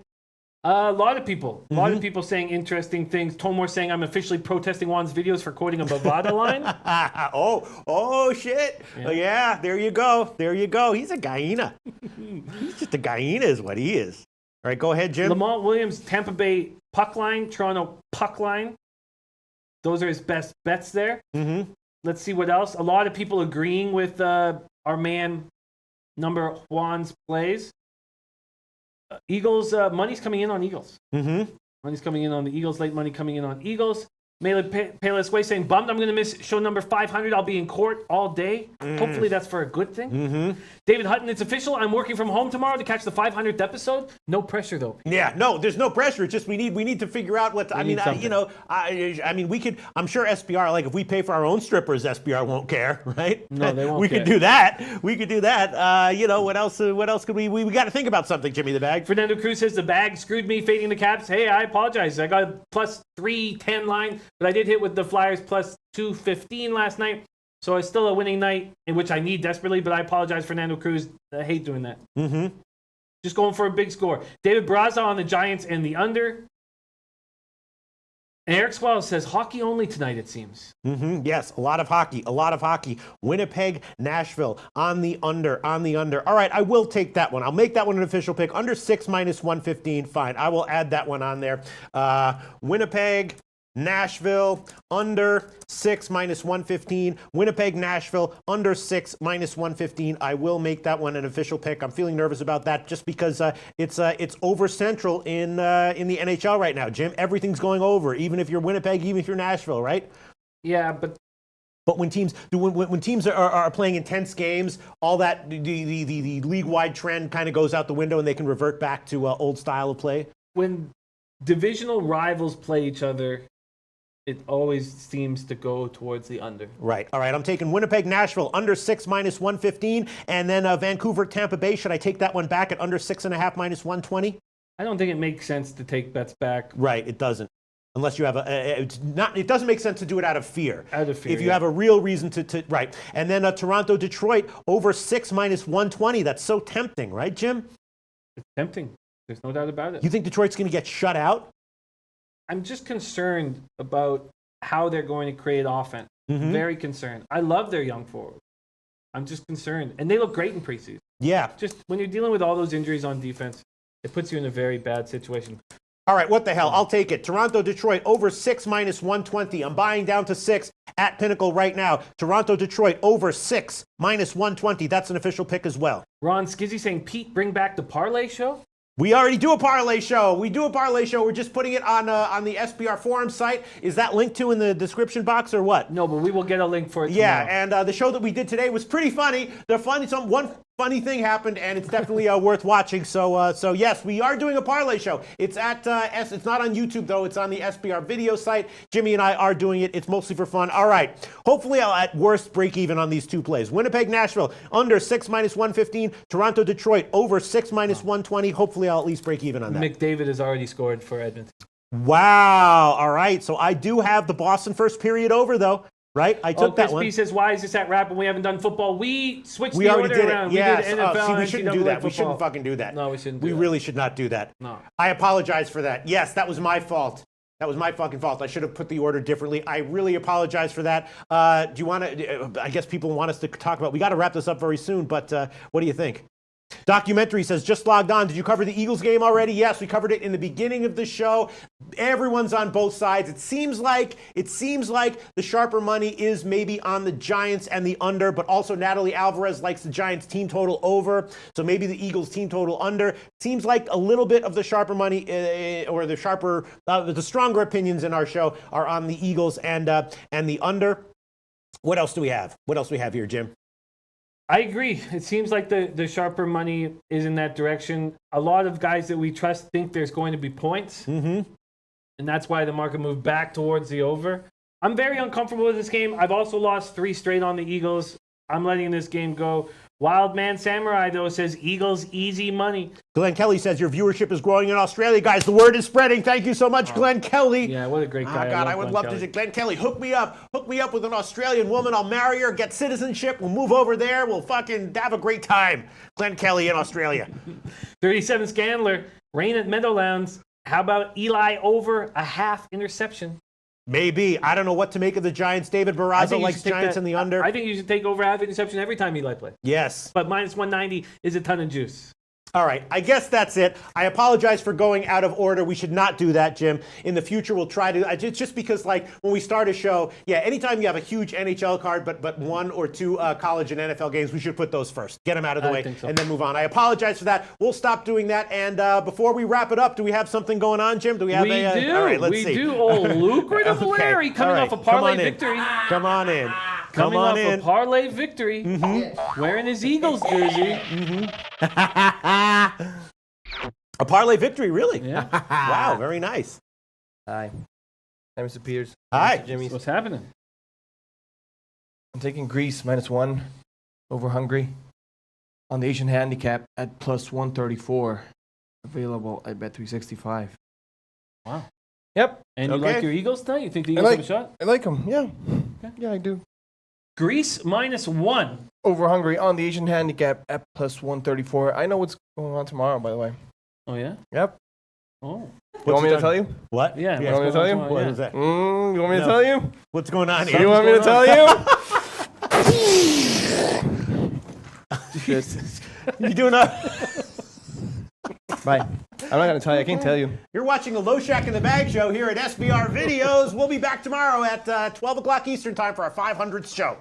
A lot of people saying interesting things. Tomor saying I'm officially protesting Juan's videos for quoting a Bovada line. Oh shit. Yeah, there you go. He's a Gallina. He's just a Gallina is what he is. All right, go ahead, Jim. Lamont Williams, Tampa Bay puck line, Toronto puck line. Those are his best bets there. Let's see what else. A lot of people agreeing with our man, number Juan's plays. Eagles, money's coming in on Eagles. Money's coming in on the Eagles. Late money coming in on Eagles. Mele Payless Way saying, bummed I'm going to miss show number 500. I'll be in court all day. Hopefully that's for a good thing. David Hutton, it's official. I'm working from home tomorrow to catch the 500th episode. No pressure, though. Yeah, no, there's no pressure. It's just we need to figure out what. I mean, we could. I'm sure SBR, like if we pay for our own strippers, SBR won't care, right? No, they won't We care. could do that. What else? What else could we got to think about something, Jimmy the Bag. Fernando Cruz says the bag screwed me fading the Caps. Hey, I apologize. I got a plus 310 line, but I did hit with the Flyers plus 215 last night. So it's still a winning night, in which I need desperately, but I apologize, Fernando Cruz. I hate doing that. Just going for a big score. David Braza on the Giants and the under. And Eric Swallow says hockey only tonight, it seems. Yes, a lot of hockey. Winnipeg, Nashville on the under. All right, I will take that one. I'll make that one an official pick. Under 6 -115. Fine, I will add that one on there. Winnipeg, Nashville under 6 -115. Winnipeg, Nashville under 6 -115. I will make that one an official pick. I'm feeling nervous about that just because it's over central in the NHL right now. Jim, everything's going over. Even if you're Winnipeg, even if you're Nashville, right? Yeah, but when teams are playing intense games, all that the league-wide trend kind of goes out the window, and they can revert back to old style of play. when divisional rivals play each other, it always seems to go towards the under. Right. All right. I'm taking Winnipeg, Nashville under 6 -115, and then Vancouver, Tampa Bay. Should I take that one back at under 6.5 -120? I don't think it makes sense to take bets back. Right. It doesn't. Unless you have it doesn't make sense to do it out of fear. Out of fear, If you yeah. have a real reason to right. And then Toronto, Detroit over 6 -120. That's so tempting, right, Jim? It's tempting. There's no doubt about it. You think Detroit's going to get shut out? I'm just concerned about how they're going to create offense. Very concerned. I love their young forwards. I'm just concerned. And they look great in preseason. Yeah. Just when you're dealing with all those injuries on defense, it puts you in a very bad situation. All right, what the hell? I'll take it. Toronto, Detroit, over 6 minus 120. I'm buying down to 6 at Pinnacle right now. Toronto, Detroit, over 6 minus 120. That's an official pick as well. Ron Skizzy saying, Pete, bring back the parlay show? We already do a parlay show. We do a parlay show. We're just putting it on the SBR forum site. Is that linked to in the description box or what? No, but we will get a link for it Yeah, tomorrow. and the show that we did today was pretty funny. One funny thing happened, and it's definitely worth watching. So yes, we are doing a parlay show. It's at it's not on YouTube though. It's on the SBR video site. Jimmy and I are doing it. It's mostly for fun. All right. Hopefully, I'll at worst break even on these 2 plays. Winnipeg, Nashville under 6 minus 115. Toronto, Detroit over 6 minus 120. Hopefully, I'll at least break even on that. McDavid has already scored for Edmonton. Wow. All right. So I do have the Boston first period over though. Right? I took that Chris one. B says, why is this at rap when we haven't done football? We switched We the already order did around. it. Yes. We did NFL See, we and shouldn't do NCAA that. We football. shouldn't fucking do that. No, we shouldn't do We that. really should not do that. No. I apologize for that. Yes, that was my fault. That was my fucking fault. I should have put the order differently. I really apologize for that. Do you want to, I guess people want us to talk about, we got to wrap this up very soon, but what do you think? Documentary says, just logged on. Did you cover the Eagles game already? Yes, we covered it in the beginning of the show. Everyone's on both sides. It seems like the sharper money is maybe on the Giants and the under, but also Natalie Alvarez likes the Giants team total over. So maybe the Eagles team total under. Seems like a little bit of the sharper money or the stronger opinions in our show are on the Eagles and the under. What else do we have? What else do we have here, Jim? I agree. It seems like the sharper money is in that direction. A lot of guys that we trust think there's going to be points. And that's why the market moved back towards the over. I'm very uncomfortable with this game. I've also lost 3 straight on the Eagles. I'm letting this game go. Wild Man Samurai, though, says Eagles easy money. Glenn Kelly says your viewership is growing in Australia. Guys, the word is spreading. Thank you so much, Glenn Kelly. Yeah, what a great guy. Oh, God, I love would Glenn love Kelly. to. Glenn Kelly, hook me up. Hook me up with an Australian woman. I'll marry her, get citizenship. We'll move over there. We'll fucking have a great time. Glenn Kelly in Australia. 37 Scandler, rain at Meadowlands. How about Eli over a half interception? Maybe. I don't know what to make of the Giants. David I Barraza think you likes should take Giants that- in the under. I think you should take over half interception every time Eli plays. Yes. But minus 190 is a ton of juice. All right, I guess that's it. I apologize for going out of order. We should not do that, Jim. In the future, we'll try to. Just because, like, when we start a show, yeah, anytime you have a huge NHL card, but 1 or 2 college and NFL games, we should put those first. Get them out of the I way, think so. and then move on. I apologize for that. We'll stop doing that. And before we wrap it up, do we have something going on, Jim? Do we have We a? do. All right, let's see. We do. Old lucrative Okay, Larry coming all right, off a come parlay on in. victory. Come on in. Coming Come on off in. a parlay victory. Wearing his Eagles jersey. A parlay victory, really? Yeah. Wow, very nice. Hi. Hi, Mr. Peters. Hi. Mr. Jimmy's. What's happening? I'm taking Greece -1 over Hungary on the Asian handicap at +134. Available at Bet365. Wow. Yep, And you Okay. like your Eagles tonight? You think the I Eagles like- have a shot? I like them. Yeah, yeah, I do. Greece -1. Over Hungary on the Asian handicap at +134. I know what's going on tomorrow, by the way. Oh, yeah? Yep. Oh. You want me to tell you? What? Yeah. You want me to tell you? what's What going on is that? You want me to No. tell you? What's going on You here? want me to tell you? You doing a? Bye. I'm not gonna tell you. I can't tell you. You're watching the Loshak in the Bag show here at SBR Videos. We'll be back tomorrow at 12 o'clock Eastern time for our 500th show.